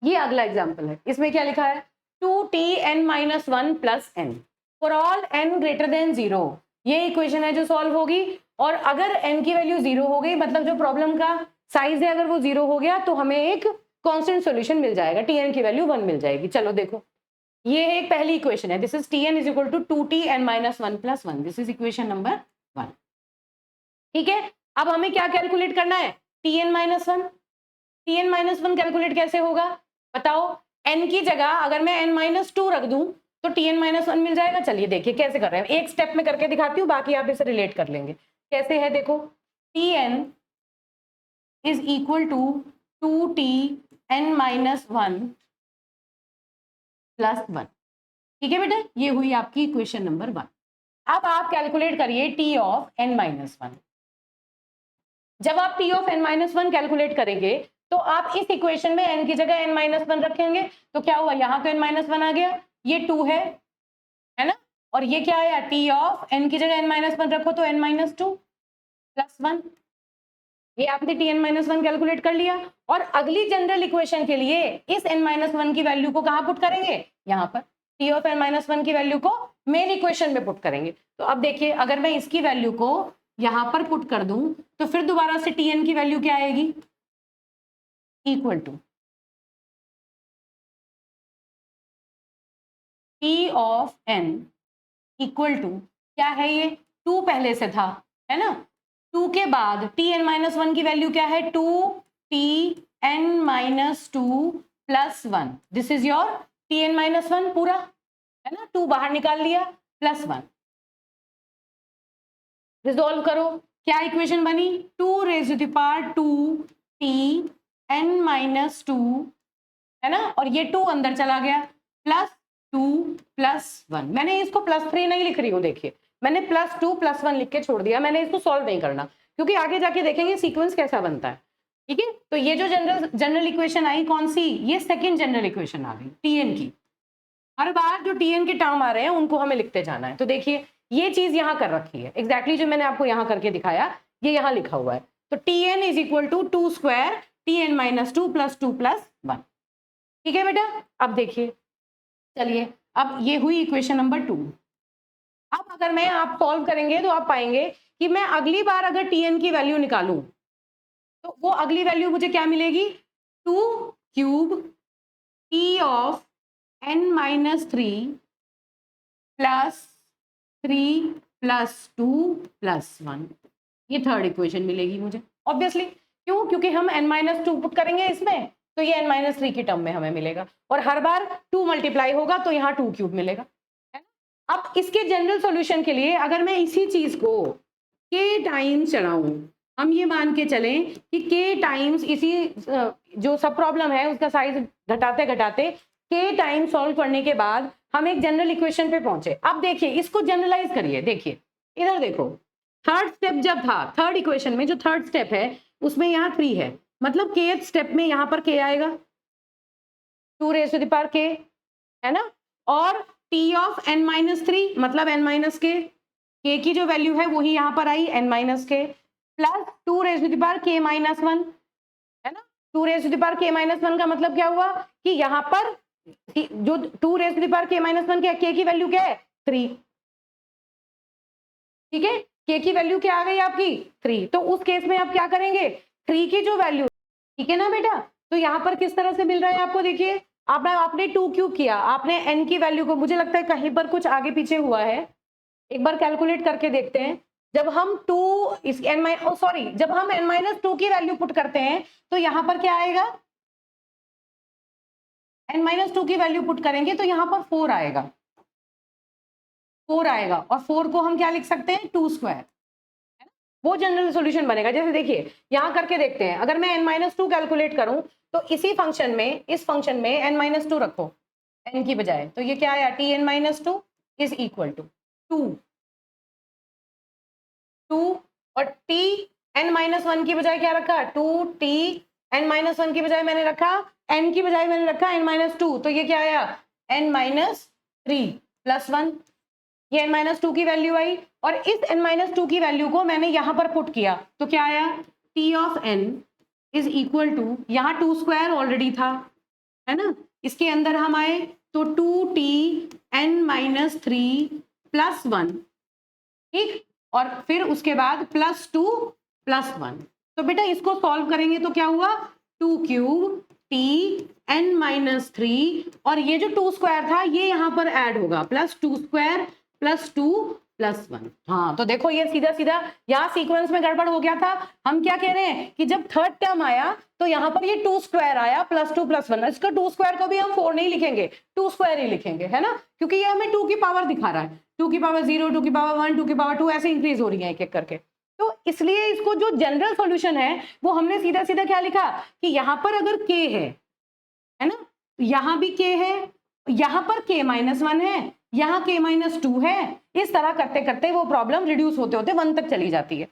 ये अगला एग्जाम्पल है, इसमें क्या लिखा है, 2tn minus one plus n for all n greater than 0। ये इक्वेशन है जो सॉल्व होगी, और अगर n की वैल्यू 0 हो गई, मतलब जो प्रॉब्लम का साइज है अगर वो 0 हो गया, तो हमें एक कांस्टेंट सॉल्यूशन मिल जाएगा, tn की वैल्यू 1 मिल जाएगी। चलो देखो, ये एक पहली इक्वेशन है, this is tn is equal to 2tn minus one plus one, this is equation number 1। ठीक है, अब हमें क्या कैलकुलेट करना है, tn minus one. tn minus one calculate कैसे होगा बताओ, n की जगह अगर मैं n माइनस टू रख दूं तो tn माइनस वन मिल जाएगा। चलिए देखिए कैसे कर रहे हैं, एक स्टेप में करके दिखाती हूँ, बाकी आप इसे रिलेट कर लेंगे। कैसे है देखो, tn is equal to 2tn minus one plus one. ठीक है बेटा, ये हुई आपकी इक्वेशन नंबर 1। अब आप कैलकुलेट करिए t of n minus one. जब आप t of n minus one calculate करेंगे तो आप इस इक्वेशन में n की जगह n माइनस वन रखेंगे, तो क्या हुआ, यहाँ तो n माइनस वन आ गया, ये 2 है ना, और ये क्या आया, t ऑफ n की जगह n माइनस वन रखो तो n minus two plus one. ये आपने tn माइनस वन कैलकुलेट कर लिया, और अगली जनरल इक्वेशन के लिए इस n माइनस वन की वैल्यू को कहाँ पुट करेंगे, यहाँ पर t of n minus one की वैल्यू को मेन इक्वेशन में पुट करेंगे। तो अब देखिए अगर मैं इसकी वैल्यू को यहां पर पुट कर दूं तो फिर दोबारा से tn की वैल्यू क्या आएगी, equal to t of n equal to क्या है, ये 2 पहले से था, है ना, 2 के बाद tn माइनस वन की वैल्यू क्या है, 2tn minus two plus one, this is your tn minus one पूरा, है ना, 2 बाहर निकाल लिया प्लस वन। रिजोल्व करो, क्या इक्वेशन बनी, 2 raise to the power 2tn minus two, है ना, और ये 2 अंदर चला गया, प्लस 2 + 1। मैंने इसको +3 नहीं लिख रही हूँ, देखिए मैंने +2 + 1 लिख के छोड़ दिया, मैंने इसको सॉल्व नहीं करना क्योंकि आगे जाके देखेंगे सीक्वेंस कैसा बनता है। ठीक है, तो ये जो जनरल इक्वेशन आई कौन सी, ये सेकंड जनरल इक्वेशन आ गई टीएन की। हर बार जो टीएन के टर्म आ रहे हैं उनको हमें लिखते जाना है। तो देखिए ये चीज यहाँ कर रखी है, एग्जैक्टली जो मैंने आपको यहाँ करके दिखाया ये यहाँ लिखा हुआ है। तो t n is equal to 2 square t n - 2 + 2 + 1। ठीक है बेटा, अब देखिए, चलिए अब ये हुई इक्वेशन नंबर 2। अब अगर मैं आप सॉल्व करेंगे तो आप पाएंगे कि मैं अगली बार अगर टीएन की वैल्यू निकालूं तो वो अगली वैल्यू मुझे क्या मिलेगी, 2³ टी ऑफ n-3 + 3 + 2 + 1, ये थर्ड इक्वेशन मिलेगी मुझे ऑब्वियसली। क्यों, क्योंकि हम n-2 पुट करेंगे इसमें तो ये n-3 की टर्म में हमें मिलेगा और हर बार 2 मल्टीप्लाई होगा तो यहाँ 2³ मिलेगा, है ना। अब इसके जनरल सॉल्यूशन के लिए अगर मैं इसी चीज को k टाइम्स चढ़ाऊं, हम ये मान के चलें कि k टाइम्स इसी जो सब प्रॉब्लम है उसका साइज घटाते घटाते k टाइम सॉल्व करने के बाद हम एक जनरल इक्वेशन पे पहुंचे। अब देखिए इसको जनरलाइज करिए, देखिए इधर देखो, थर्ड स्टेप जब था, थर्ड इक्वेशन में जो थर्ड स्टेप है उसमें यहाँ 3 है, मतलब kth स्टेप में यहाँ पर k आएगा 2⁻k, है ना। और t ऑफ n-3 मतलब n-k, k की जो वैल्यू है वही यहाँ पर आई n-k प्लस 2⁻k - 1, है ना। 2⁻k - 1 का मतलब क्या हुआ कि यहाँ पर जो 2⁻k - 1 क्या, k की वैल्यू क्या है 3, ठीक है, k की वैल्यू क्या आ गई आपकी 3। तो उस केस में आप क्या करेंगे, 3 की जो वैल्यू, ठीक है ना बेटा, तो यहाँ पर किस तरह से मिल रहा है आपको, देखिए आपने 2³ किया, आपने n की वैल्यू को, मुझे लगता है कहीं पर कुछ आगे पीछे हुआ है, एक बार कैलकुलेट करके देखते हैं। जब हम जब हम n-2 की वैल्यू पुट करते हैं तो यहाँ पर क्या आएगा, n-2 की वैल्यू पुट करेंगे तो यहाँ पर 4 आएगा, 4 आएगा और 4 को हम क्या लिख सकते हैं 2 स्क्वायर, वो जनरल सॉल्यूशन बनेगा। जैसे देखिए यहाँ करके देखते हैं, अगर मैं n-2 कैलकुलेट करूं तो इसी फंक्शन में, इस फंक्शन में n-2 रखो n की बजाय, तो ये क्या आया Tn-2 इज इक्वल टू 2 और Tn-1 की बजाय क्या रखा 2, Tn-1 की बजाय मैंने रखा n की बजाय मैंने रखा n-2, तो ये क्या आया n-3 + 1, ये n-2 की वैल्यू आई और इस n-2 की वैल्यू को मैंने यहां पर पुट किया तो क्या आया t of n is equal to, यहाँ 2 स्क्वायर ऑलरेडी था, है ना, इसके अंदर हम आए तो 2Tn-3 + 1, ठीक, और फिर उसके बाद +2 + 1। तो बेटा इसको सॉल्व करेंगे तो क्या हुआ 2³ Tn-3 और ये जो 2 स्क्वायर था ये यहाँ पर ऐड होगा +2 स्क्वायर +2 + 1। हाँ तो देखो ये सीधा सीधा यहाँ सीक्वेंस में गड़बड़ हो गया था। हम क्या कह रहे हैं कि जब थर्ड टर्म आया तो यहाँ पर ये 2 स्क्वायर आया +2 + 1, इसका 2 स्क्वायर को भी हम 4 नहीं लिखेंगे, 2 स्क्वायर ही लिखेंगे, है ना, क्योंकि ये हमें 2 की पावर दिखा रहा है, 2 की पावर 0, 2 की पावर 1, 2 की पावर 2 ऐसे इंक्रीज हो रही है एक एक करके। तो इसलिए इसको जो जनरल सॉल्यूशन है वो हमने सीधा सीधा क्या लिखा कि यहाँ पर अगर k है ना, यहाँ भी k है, यहाँ पर k - 1 है, यहाँ k - 2 है, इस तरह करते करते वो प्रॉब्लम रिड्यूस होते होते 1 तक चली जाती है।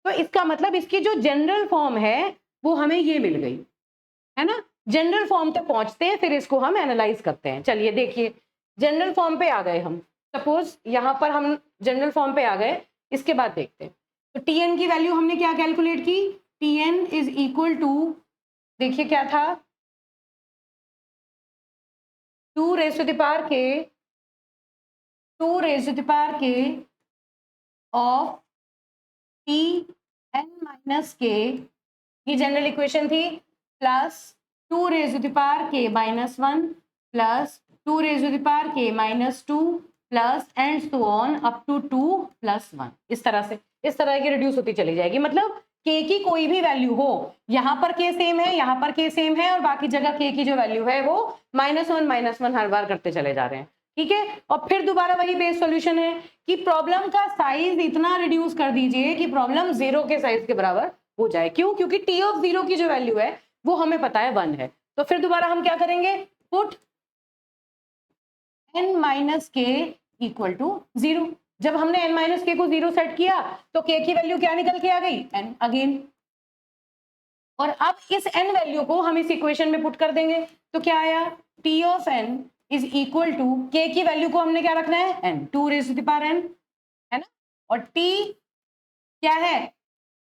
तो इसका मतलब इसकी जो जनरल फॉर्म है वो हमें ये मिल गई, है ना। जनरल फॉर्म तक पहुंचते हैं फिर इसको हम एनालाइज करते हैं। चलिए देखिए जनरल फॉर्म पे आ गए हम, सपोज यहाँ पर हम जनरल फॉर्म पे आ गए, इसके बाद देखते हैं तो Tn की वैल्यू हमने क्या कैलकुलेट की, Tn इज इक्वल टू, देखिए क्या था 2⁻k ऑफ Tn-k, ये जनरल इक्वेशन थी, plus 2⁻k - 1 plus 2⁻k - 2 plus and so on up to 2 + 1, इस तरह की रिड्यूस होती चली जाएगी। मतलब k की कोई भी वैल्यू हो, यहाँ पर k सेम है, यहाँ पर k सेम है और बाकी जगह k की जो वैल्यू है वो -1 हर बार करते चले जा रहे हैं, ठीक है। और फिर दोबारा वही बेस सॉल्यूशन है कि प्रॉब्लम का साइज इतना रिड्यूस कर दीजिए कि प्रॉब्लम 0 के साइज के बराबर हो जाए। क्यों, क्योंकि t ऑफ 0 की जो वैल्यू है वो हमें पता है 1 है। तो फिर दोबारा हम क्या करेंगे, पुट n माइनस के इक्वल टू 0। जब हमने n माइनस के को 0 सेट किया तो k की वैल्यू क्या निकल के आ गई, n अगेन। और अब इस n वैल्यू को हम इस इक्वेशन में पुट कर देंगे तो क्या आया, t of n is equal to k की वैल्यू को हमने क्या रखना है, n, 2 raise to the power n, है ना। और t क्या है,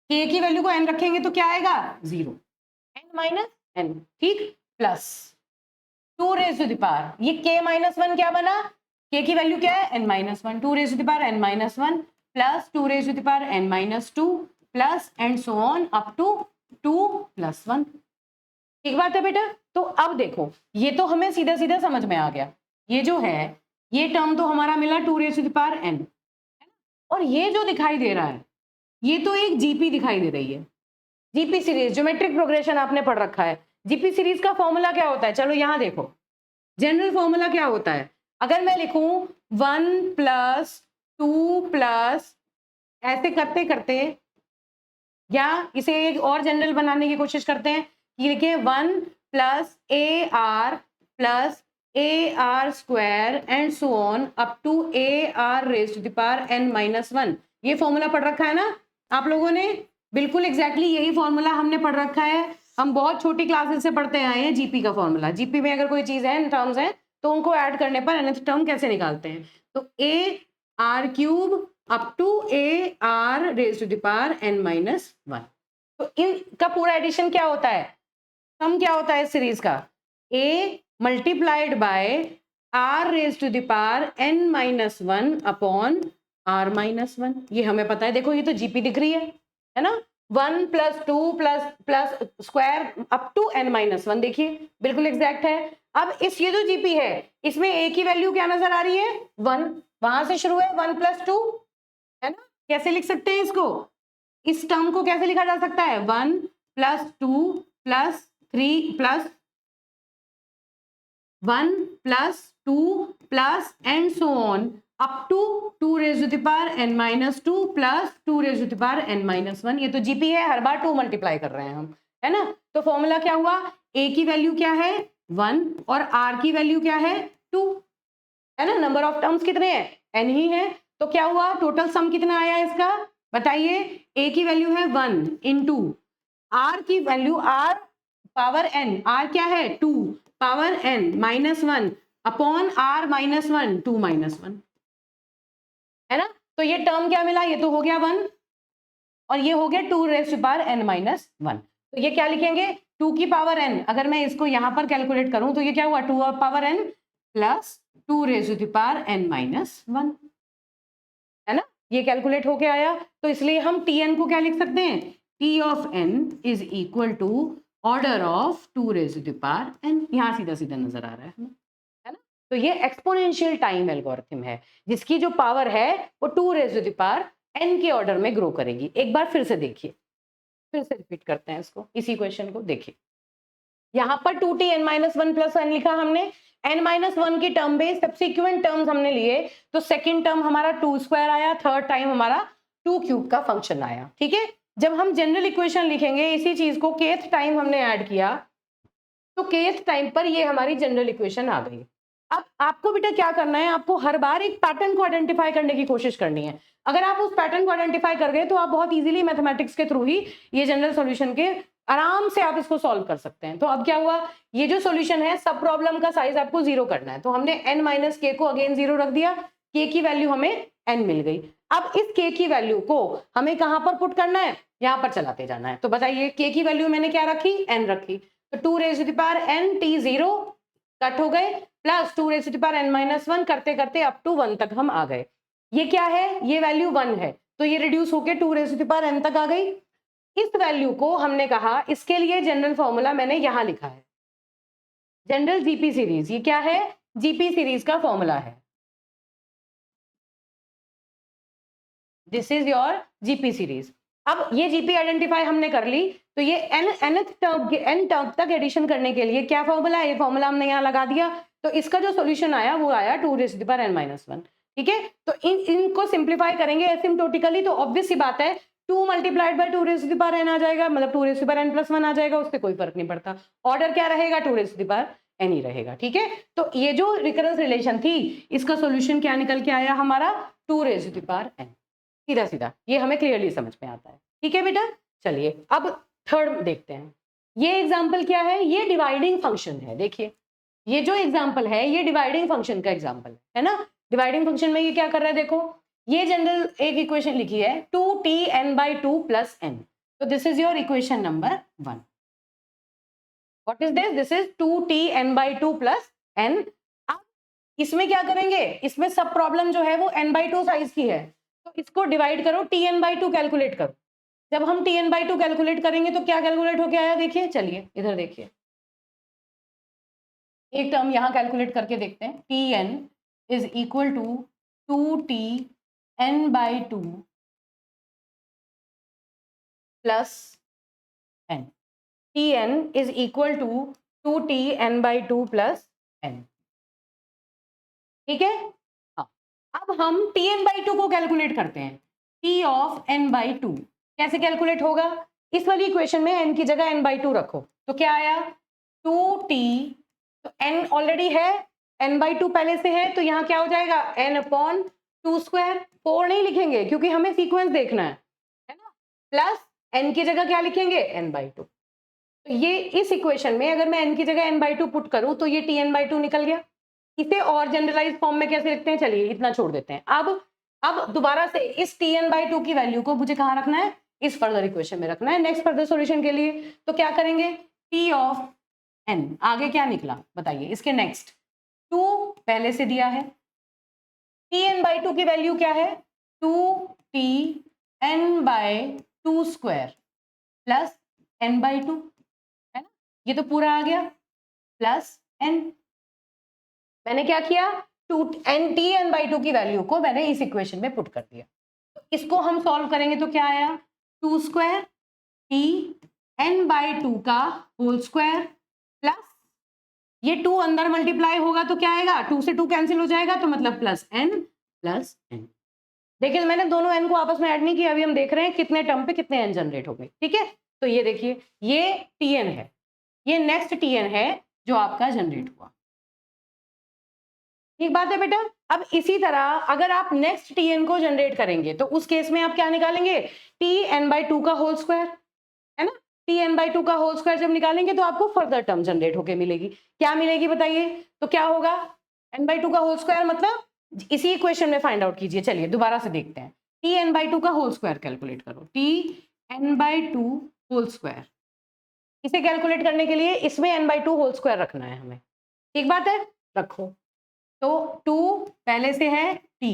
k की वैल्यू को n रखेंगे तो क्या आएगा, 0, n माइनस n, ठीक, plus 2 raise to the power, ये k माइनस 1 क्या बना, k की वैल्यू क्या है, n minus 1, 2 raise to the power n minus 1 plus 2 raise to the power n minus 2 plus and so on up to 2 plus 1। ठीक बात है बेटा। तो अब देखो ये तो हमें सीधा सीधा समझ में आ गया, ये जो है ये टर्म तो हमारा मिला 2 raise to the power n, और ये जो दिखाई दे रहा है ये तो एक जीपी दिखाई दे रही है, जीपी सीरीज, ज्योमेट्रिक प्रोग्रेशन आपने पढ़ रखा है। जीपी सीरीज का फॉर्मूला क्या होता है, चलो यहां देखो, जनरल फॉर्मूला क्या होता है, अगर मैं लिखूं 1 प्लस 2 प्लस ऐसे करते करते, या इसे एक और जनरल बनाने की कोशिश करते हैं, ये लिखिए 1 plus a r square and so on up to a r raise to the power n minus 1। ये फॉर्मूला पढ़ रखा है ना आप लोगों ने, बिल्कुल एग्जैक्टली यही फॉर्मूला हमने पढ़ रखा है, हम बहुत छोटी क्लासेस से पढ़ते आए हैं जीपी का फॉर्मूला। जीपी में अगर कोई चीज है, टर्म्स है, तो उनको ऐड करने पर nth टर्म कैसे निकालते हैं, तो a r cube up to a r raise to the power n minus 1। तो इनका पूरा एडिशन क्या होता है, सम क्या होता है इस सीरीज का, a multiplied by r raise to the power n minus 1 upon r minus 1। ये हमें पता है, देखो ये तो जीपी दिख रही है ना, 1 plus 2 plus plus square up to n minus 1, देखिए बिल्कुल एग्जैक्ट है। अब इस ये जो जीपी है इसमें a की वैल्यू क्या नजर आ रही है, 1, वहां से शुरू है 1 प्लस 2, है ना। कैसे लिख सकते हैं इसको, इस टर्म को कैसे लिखा जा सकता है, 1 plus 2 plus 3 plus 1 plus 2 plus and so on up to 2 raise to the power n minus 2 plus 2 raise to the power n minus 1। ये तो जीपी है, हर बार 2 मल्टीप्लाई कर रहे हैं हम, है ना। तो फॉर्मूला क्या हुआ, a की वैल्यू क्या है 1 और r की वैल्यू क्या है 2, है ना। नंबर ऑफ टर्म्स कितने हैं, n ही है, तो क्या हुआ टोटल सम कितना आया इसका, बताइए। a की वैल्यू है 1 इंटू r की value r power n, r क्या है 2 power n minus 1 upon r minus 1 2 minus 1, है ना। तो ये टर्म क्या मिला, ये तो हो गया 1 और ये हो गया 2 raise to power n minus 1। तो ये क्या लिखेंगे, 2 की पावर n, अगर मैं इसको यहां पर कैलकुलेट करूं तो ये क्या हुआ 2 power n plus 2 raise to power n minus 1, है ना। ये कैलकुलेट होके आया, तो इसलिए हम tn को क्या लिख सकते हैं, t of n is equal to order of 2 raise to power n, यहां सीधा सीधा नजर आ रहा है ना। तो ये एक्सपोनेंशियल टाइम एल्गोरिथम है जिसकी जो पावर है वो 2 रेज़ टू पावर n के ऑर्डर में ग्रो करेगी। एक बार फिर से देखिए, फिर से रिपीट करते हैं इसको, इसी क्वेश्चन को देखिए, यहाँ पर 2t n minus 1 plus n लिखा हमने, n माइनस 1 की टर्म बेस सब्सिक्वेंट टर्म्स हमने लिए, तो सेकंड टर्म हमारा 2 स्क्वायर आया, थर्ड टाइम हमारा 2 क्यूब का फंक्शन आया, ठीक है। जब हम जनरल इक्वेशन लिखेंगे इसी चीज को kth टाइम हमने ऐड किया, तो kth टाइम पर ये हमारी जनरल इक्वेशन आ गई। अब आपको बेटा क्या करना है, आपको हर बार एक पैटर्न को आइडेंटिफाई करने की कोशिश करनी है। अगर आप उस पैटर्न को आइडेंटिफाई कर गए तो आप बहुत इजीली मैथमेटिक्स के थ्रू ही ये जनरल सॉल्यूशन के आराम से आप इसको सॉल्व कर सकते हैं। तो अब क्या हुआ, ये जो सॉल्यूशन है सब प्रॉब्लम का साइज आपको 0 करना है, तो हमने n माइनस के को अगेन 0 रख दिया, k की वैल्यू हमें n मिल गई। अब इस k की वैल्यू को हमें कहां पर पुट करना है, यहां पर चलाते जाना है। तो बताइए k की वैल्यू मैंने क्या रखी, n रखी, तो 2 raise to the power n t 0 cut हो गए plus 2 raise to the power n minus 1 करते करते अप टू 1 तक हम आ गए। ये क्या है, ये वैल्यू 1 है, तो ये रिड्यूस होके 2 raise to the power n तक आ गई। इस वैल्यू को हमने कहा, इसके लिए जनरल फॉर्मूला मैंने यहां लिखा है, जनरल जीपी सीरीज। ये क्या है, जीपी सीरीज का फॉर्मूला है, this is your GP series. अब ये जीपी आइडेंटिफाई हमने कर ली, तो ये nth टर्म तक एडिशन करने के लिए क्या फॉर्मूला है, ये फॉर्मूला हमने यहाँ लगा दिया, तो इसका जो सॉल्यूशन आया वो आया 2 raise to the power n minus 1, ठीक है। तो इनको सिंप्लीफाई करेंगे एसिम्प्टोटिकली, तो ऑब्वियस सी बात है 2 multiplied by 2 raise to the power n आ जाएगा, मतलब 2 raise to the power n plus 1 आ जाएगा, उससे कोई फर्क नहीं पड़ता। ऑर्डर क्या रहेगा, 2 raise to the power n ही रहेगा, ठीक है। तो ये जो रिकरेंस रिलेशन थी, इसका सॉल्यूशन क्या निकल के आया हमारा 2 raise to the power n, सीधा सीधा, ये हमें क्लियरली समझ में आता है, ठीक है बेटा। चलिए अब थर्ड देखते हैं। ये एग्जाम्पल क्या है, ये डिवाइडिंग फंक्शन है। देखिए ये जो एग्जाम्पल है ये डिवाइडिंग फंक्शन का एग्जाम्पल है ना। डिवाइडिंग फंक्शन में ये क्या कर रहा है, देखो ये जनरल एक इक्वेशन लिखी है 2t(n/2 + n). तो this is your equation number 1। What is this, this is 2t(n/2 + n). अब इसमें क्या करेंगे, इसमें सब प्रॉब्लम जो है वो n/2 साइज की है, तो इसको डिवाइड करो, tn/2 कैलकुलेट करो। जब हम tn/2 कैलकुलेट करेंगे तो क्या कैलकुलेट होके आया, देखिए चलिए इधर देखिए, एक टर्म यहां कैलकुलेट करके देखते हैं। tn is equal to 2t(n/2 + n). tn is equal to 2t(n/2 + n), ठीक है। हाँ, अब हम tn/2 को कैलकुलेट करते हैं। t ऑफ n/2 कैसे कैलकुलेट होगा, इस वाली इक्वेशन में n की जगह n/2 रखो, तो क्या आया 2t, तो n ऑलरेडी है, n/2 पहले से है, तो यहाँ क्या हो जाएगा n/2²। 4 नहीं लिखेंगे क्योंकि हमें सीक्वेंस देखना है ना, प्लस n की जगह क्या लिखेंगे n/2। तो ये इस इक्वेशन में अगर मैं n की जगह n/2 पुट करूं तो ये tn/2 निकल गया। इसे और जनरलाइज फॉर्म में कैसे लिखते हैं, चलिए इतना छोड़ देते हैं। अब दोबारा से इस tn/2 की वैल्यू को मुझे कहाँ रखना है, इस फर्दर इक्वेशन में रखना है नेक्स्ट फर्दर सॉल्यूशन के लिए। तो क्या करेंगे, t ऑफ n, आगे क्या निकला बताइए, इसके नेक्स्ट 2 पहले से दिया है, tn/2 की वैल्यू क्या है 2t(n/2² + n/2), है ना, ये तो पूरा आ गया प्लस n। मैंने क्या किया, tn/2 की वैल्यू को मैंने इस इक्वेशन में पुट कर दिया। तो इसको हम सॉल्व करेंगे तो क्या आया 2² tn/2 का होल स्क्वायर प्लस ये 2 अंदर मल्टीप्लाई होगा तो क्या आएगा, 2 से 2 कैंसिल हो जाएगा, तो मतलब प्लस n। देखिए मैंने दोनों n को आपस में ऐड नहीं किया, अभी हम देख रहे हैं कितने टर्म पे कितने n जनरेट हो गए, ठीक है। तो ये देखिए ये tn है, ये नेक्स्ट tn है जो आपका जनरेट हुआ, ठीक बात है बेटा। अब इसी तरह अगर आप नेक्स्ट tn को जनरेट करेंगे तो उस केस में आप क्या निकालेंगे, tn/2 का होल स्क्वायर, है ना। tn/2 का होल स्क्वायर जब निकालेंगे तो आपको फर्दर टर्म जनरेट होके मिलेगी, क्या मिलेगी बताइए, तो क्या होगा n/2 का होल स्क्वायर, मतलब इसी इक्वेशन में फाइंड आउट कीजिए। चलिए दोबारा से देखते हैं, tn/2 का होल स्क्वायर कैलकुलेट करो, tn/2 होल स्क्वायर, इसे कैलकुलेट करने के लिए इसमें n/2 होल स्क्वायर रखना है हमें, ठीक बात है, रखो। तो 2 पहले से है, t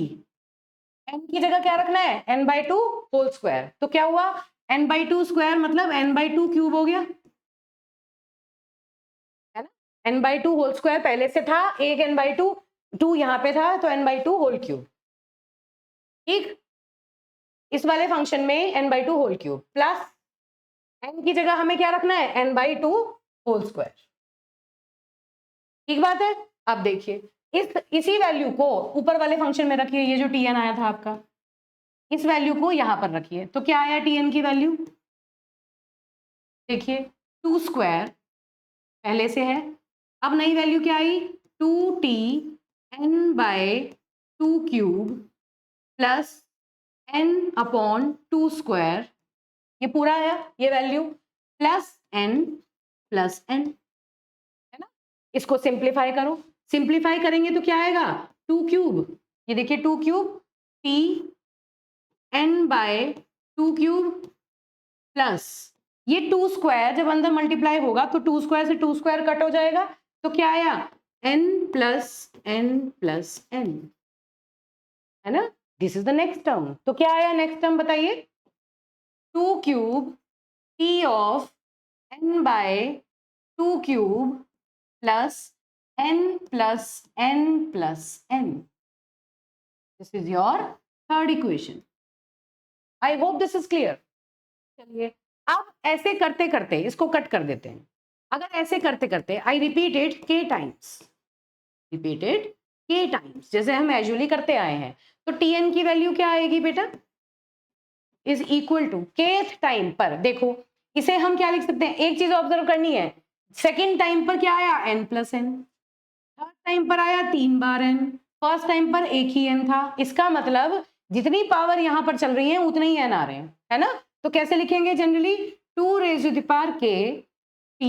n की जगह क्या रखना है n/2 होल स्क्वायर, तो क्या हुआ n/2 स्क्वायर मतलब n/2 क्यूब हो गया, है ना। n/2 होल स्क्वायर पहले से था, एक n/2 2 यहाँ पे था, तो n/2 होल क्यूब, ठीक। इस वाले फंक्शन में n/2 whole cube plus n की जगह हमें क्या रखना है n/2 होल स्क्वायर, ठीक बात है। अब देखिए इसी वैल्यू को ऊपर वाले फंक्शन में रखिए, ये जो tn आया था आपका, इस वैल्यू को यहां पर रखिए, तो क्या आया tn की वैल्यू, देखिए 2² पहले से है, अब नई वैल्यू क्या आई 2t(n/2³ + n/2², ये पूरा आया ये वैल्यू प्लस n, है ना। इसको सिंप्लीफाई करो, सिंप्लीफाई करेंगे तो क्या आएगा 2³, ये देखिए 2³ tn/2³ प्लस ये 2² जब अंदर मल्टीप्लाई होगा तो 2² से 2² कट हो जाएगा, तो क्या आया n + n + n, है ना। This is the next term, तो क्या आया नेक्स्ट टर्म बताइए 2³ t of n/2³ plus n + n + n। This is your third equation. I hope this is clear. चलिए अब ऐसे करते करते इसको कट कर देते हैं। अगर ऐसे करते करते I repeated k times, repeated k times जैसे हम यूजुअली करते आए हैं, तो tn की वैल्यू क्या आएगी बेटा, is equal to kth time पर, देखो इसे हम क्या लिख सकते हैं, एक चीज ऑब्जर्व करनी है, सेकेंड टाइम पर क्या आया n plus n, third time पर आया 3 बार n, फर्स्ट टाइम पर एक ही n था। इसका मतलब जितनी पावर यहां पर चल रही है उतने ही n आ रहे हैं, है ना। तो कैसे लिखेंगे generally, 2 raise to the power k t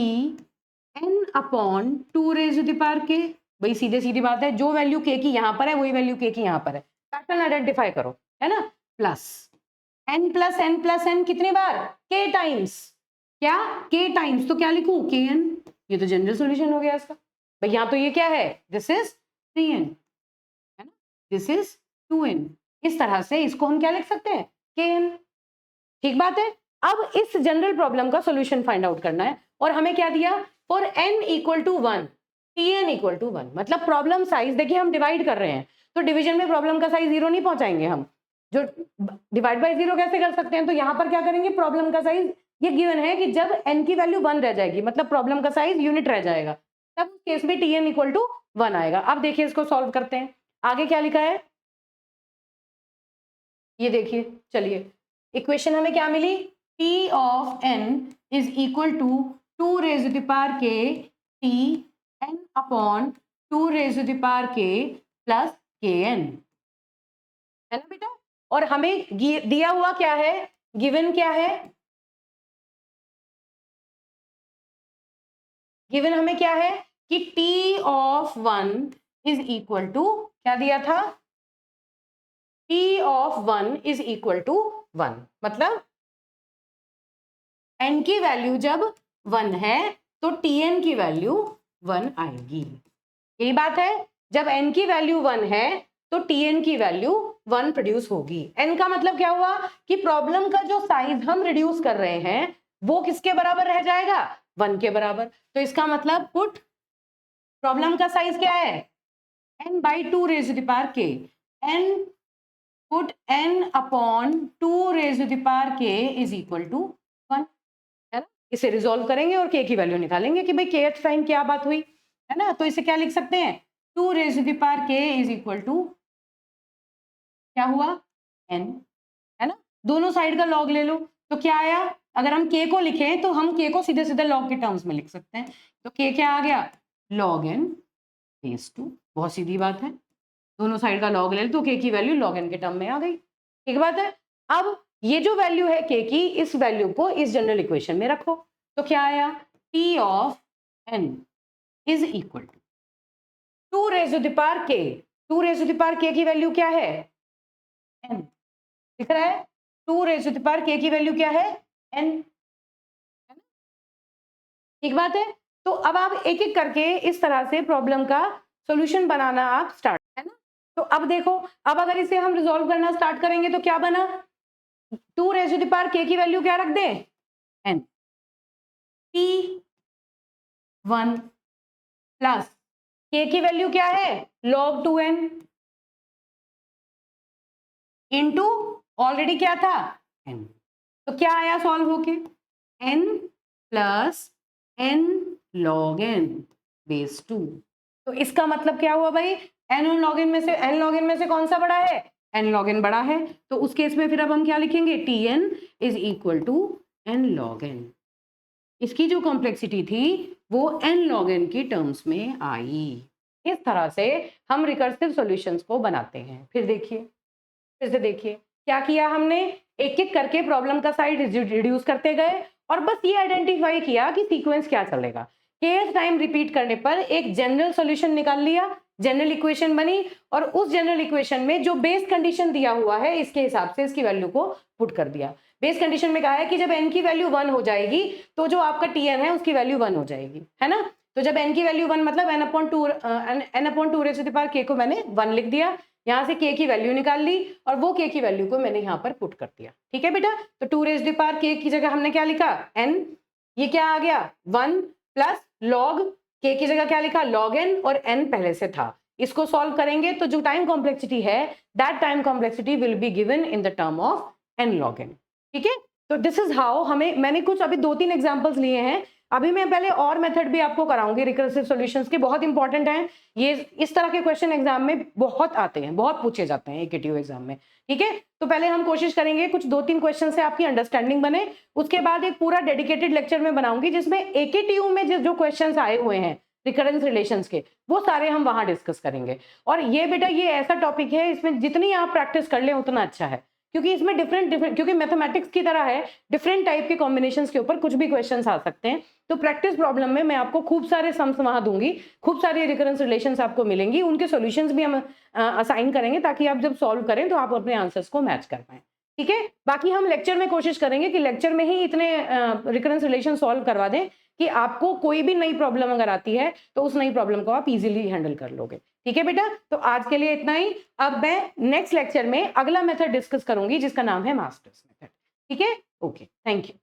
n upon 2 raise to the power k। भाई सीधे सीधी बात है, जो वैल्यू k की यहां पर है वही वैल्यू k की यहां पर है, पैटर्न आइडेंटिफाई करो, है ना। Plus n plus n plus n कितने बार, k टाइम्स, क्या k टाइम्स, तो क्या लिखूं kn। ये तो जनरल सॉल्यूशन हो गया इसका। भाई यहाँ तो ये क्या है, दिस इज 3n, है ना, दिस इज 2n। इस तरह से इसको हम क्या लिख सकते हैं, kn। ठीक बात है। अब इस जनरल प्रॉब्लम का सॉल्यूशन फाइंड आउट करना है, और हमें क्या दिया, for n equal to 1 tn equal to 1, मतलब प्रॉब्लम साइज, देखिए हम डिवाइड कर रहे हैं तो डिवीजन में प्रॉब्लम का साइज 0 नहीं पहुंचाएंगे हम, जो डिवाइड बाय 0 कैसे कर सकते हैं, तो यहां पर क्या करेंगे, प्रॉब्लम का साइज ये गिवन है कि जब n की वैल्यू 1 रह जाएगी, मतलब प्रॉब्लम का साइज यूनिट रह जाएगा, तब उस केस में tn इक्वल टू 1 आएगा। अब देखिए इसको सॉल्व करते हैं, आगे क्या लिखा है ये देखिए, चलिए इक्वेशन हमें क्या मिली, t of n is equal to 2 raise to the power k t n upon 2 raise to the power k plus kn, है ना बेटा। और हमें दिया हुआ क्या है, गिवन क्या है, गिवन हमें क्या है कि t of 1 is equal to, क्या दिया था, t of 1 is equal to 1, मतलब n की वैल्यू जब 1 है तो tn की वैल्यू 1 आएगी। यही बात है, जब n की वैल्यू 1 है तो tn की वैल्यू 1 प्रोड्यूस होगी। n का मतलब क्या हुआ कि प्रॉब्लम का जो साइज हम रिड्यूस कर रहे हैं वो किसके बराबर रह जाएगा, 1 के बराबर। तो इसका मतलब पुट प्रॉब्लम का साइज क्या है, n by 2 raise to the power k, n put n upon 2 raise to the power k is equal to 1, है ना। इसे रिजॉल्व करेंगे और k की वैल्यू निकालेंगे कि भाई kth टाइम क्या बात हुई, है ना। तो इसे क्या लिख सकते हैं, 2 raise to the power k is equal to क्या हुआ n, है ना। दोनों साइड का लॉग ले लो तो क्या आया, अगर हम k को लिखें तो हम k को सीधे सीधे लॉग के टर्म्स में लिख सकते हैं, तो k क्या आ गया, log n बेस 2, बहुत सीधी बात है, दोनों साइड का लॉग ले लो तो k की वैल्यू log n के टर्म में आ गई। ठीक बात है। अब ये जो वैल्यू है k की, इस वैल्यू को इस जनरल इक्वेशन में रखो, तो क्या आया, t of n is equal to 2 raise to the power k, 2 raise to the power k की वैल्यू क्या है, n, दिख रहा है, 2 raise to the power k की वैल्यू क्या है, n, ठीक बात है। तो अब आप एक एक करके इस तरह से प्रॉब्लम का सॉल्यूशन बनाना आप स्टार्ट, है ना। तो अब देखो, अब अगर इसे हम रिजॉल्व करना स्टार्ट करेंगे तो क्या बना, 2 raise to the power k की वैल्यू क्या रख दें, n, t 1 प्लस k की वैल्यू क्या है, log 2n इंटू ऑलरेडी क्या था, n, तो क्या आया सॉल्व होके, n plus n log n base 2। तो इसका मतलब क्या हुआ भाई, n log n में से कौन सा बड़ा है, n log n बड़ा है, तो उस केस में फिर अब हम क्या लिखेंगे, tn is equal to n log n। इसकी जो कॉम्प्लेक्सिटी थी वो n log n की टर्म्स में आई। इस तरह से हम रिकर्सिव सॉल्यूशंस को बनाते हैं। फिर देखिए, फिर से देखिए क्या किया हमने, एक एक करके प्रॉब्लम का साइज रिड्यूस करते गए और बस ये आइडेंटिफाई किया कि सीक्वेंस क्या चलेगा। kth टाइम रिपीट करने पर एक जनरल सॉल्यूशन निकाल लिया, जनरल इक्वेशन बनी, और उस जनरल इक्वेशन में जो बेस कंडीशन दिया हुआ है इसके हिसाब से इसकी वैल्यू को पुट कर दिया। बेस कंडीशन में कहा है कि जब n की वैल्यू 1 हो जाएगी तो जो आपका tn है उसकी वैल्यू 1 हो जाएगी, है ना। तो जब n की वैल्यू 1 मतलब n upon 2 raise to the power k को मैंने 1 लिख दिया, यहाँ से k की वैल्यू निकाल ली और वो k की वैल्यू को मैंने यहाँ पर पुट कर दिया। ठीक है बेटा, तो 2 raise to the power k की जगह हमने क्या लिखा, n, ये क्या आ गया 1 प्लस log k की जगह क्या लिखा, log n, और n पहले से था। इसको सॉल्व करेंगे तो जो टाइम कॉम्प्लेक्सिटी है that time complexity will be given in the term of n log n। ठीक है, तो दिस इज हाउ हमें, मैंने कुछ अभी 2-3 एग्जांपल्स लिए हैं अभी मैं पहले और मेथड भी आपको कराऊंगी रिकर्सिव सॉल्यूशंस के, बहुत इंपॉर्टेंट हैं ये। इस तरह के क्वेश्चन एग्जाम में बहुत आते हैं, बहुत पूछे जाते हैं एकेटीयू एग्जाम में, ठीक है। तो पहले हम कोशिश करेंगे कुछ 2-3 क्वेश्चन से आपकी अंडरस्टैंडिंग बने, उसके बाद एक पूरा डेडिकेटेड लेक्चर में बनाऊंगी जिसमें एकेटीयू में जो क्वेश्चन आए हुए हैं रिकरेंस रिलेशंस के, वो सारे हम वहां डिस्कस करेंगे। और ये बेटा ये ऐसा टॉपिक है, इसमें जितनी आप प्रैक्टिस कर ले उतना अच्छा है, क्योंकि इसमें डिफरेंट क्योंकि मैथमेटिक्स की तरह है, डिफरेंट टाइप के कॉम्बिनेशंस के ऊपर कुछ भी क्वेश्चंस आ सकते हैं। तो प्रैक्टिस प्रॉब्लम में मैं आपको खूब सारे सम्स वहां दूंगी, खूब सारी रिकरेंस रिलेशंस आपको मिलेंगी, उनके सॉल्यूशंस भी हम असाइन करेंगे ताकि आप जब सॉल्व करें तो आप अपने आंसर्स को मैच कर पाएं, ठीक है। बाकी हम लेक्चर में कोशिश करेंगे कि लेक्चर में ही इतने रिकरेंस रिलेशन सॉल्व करवा दें कि आपको कोई भी नई प्रॉब्लम अगर आती है तो उस नई प्रॉब्लम को आप इजीली हैंडल कर लोगे, ठीक है बेटा। तो आज के लिए इतना ही। अब मैं नेक्स्ट लेक्चर में अगला मेथड डिस्कस करूंगी जिसका नाम है मास्टर्स मेथड, ठीक है। Okay, thank you.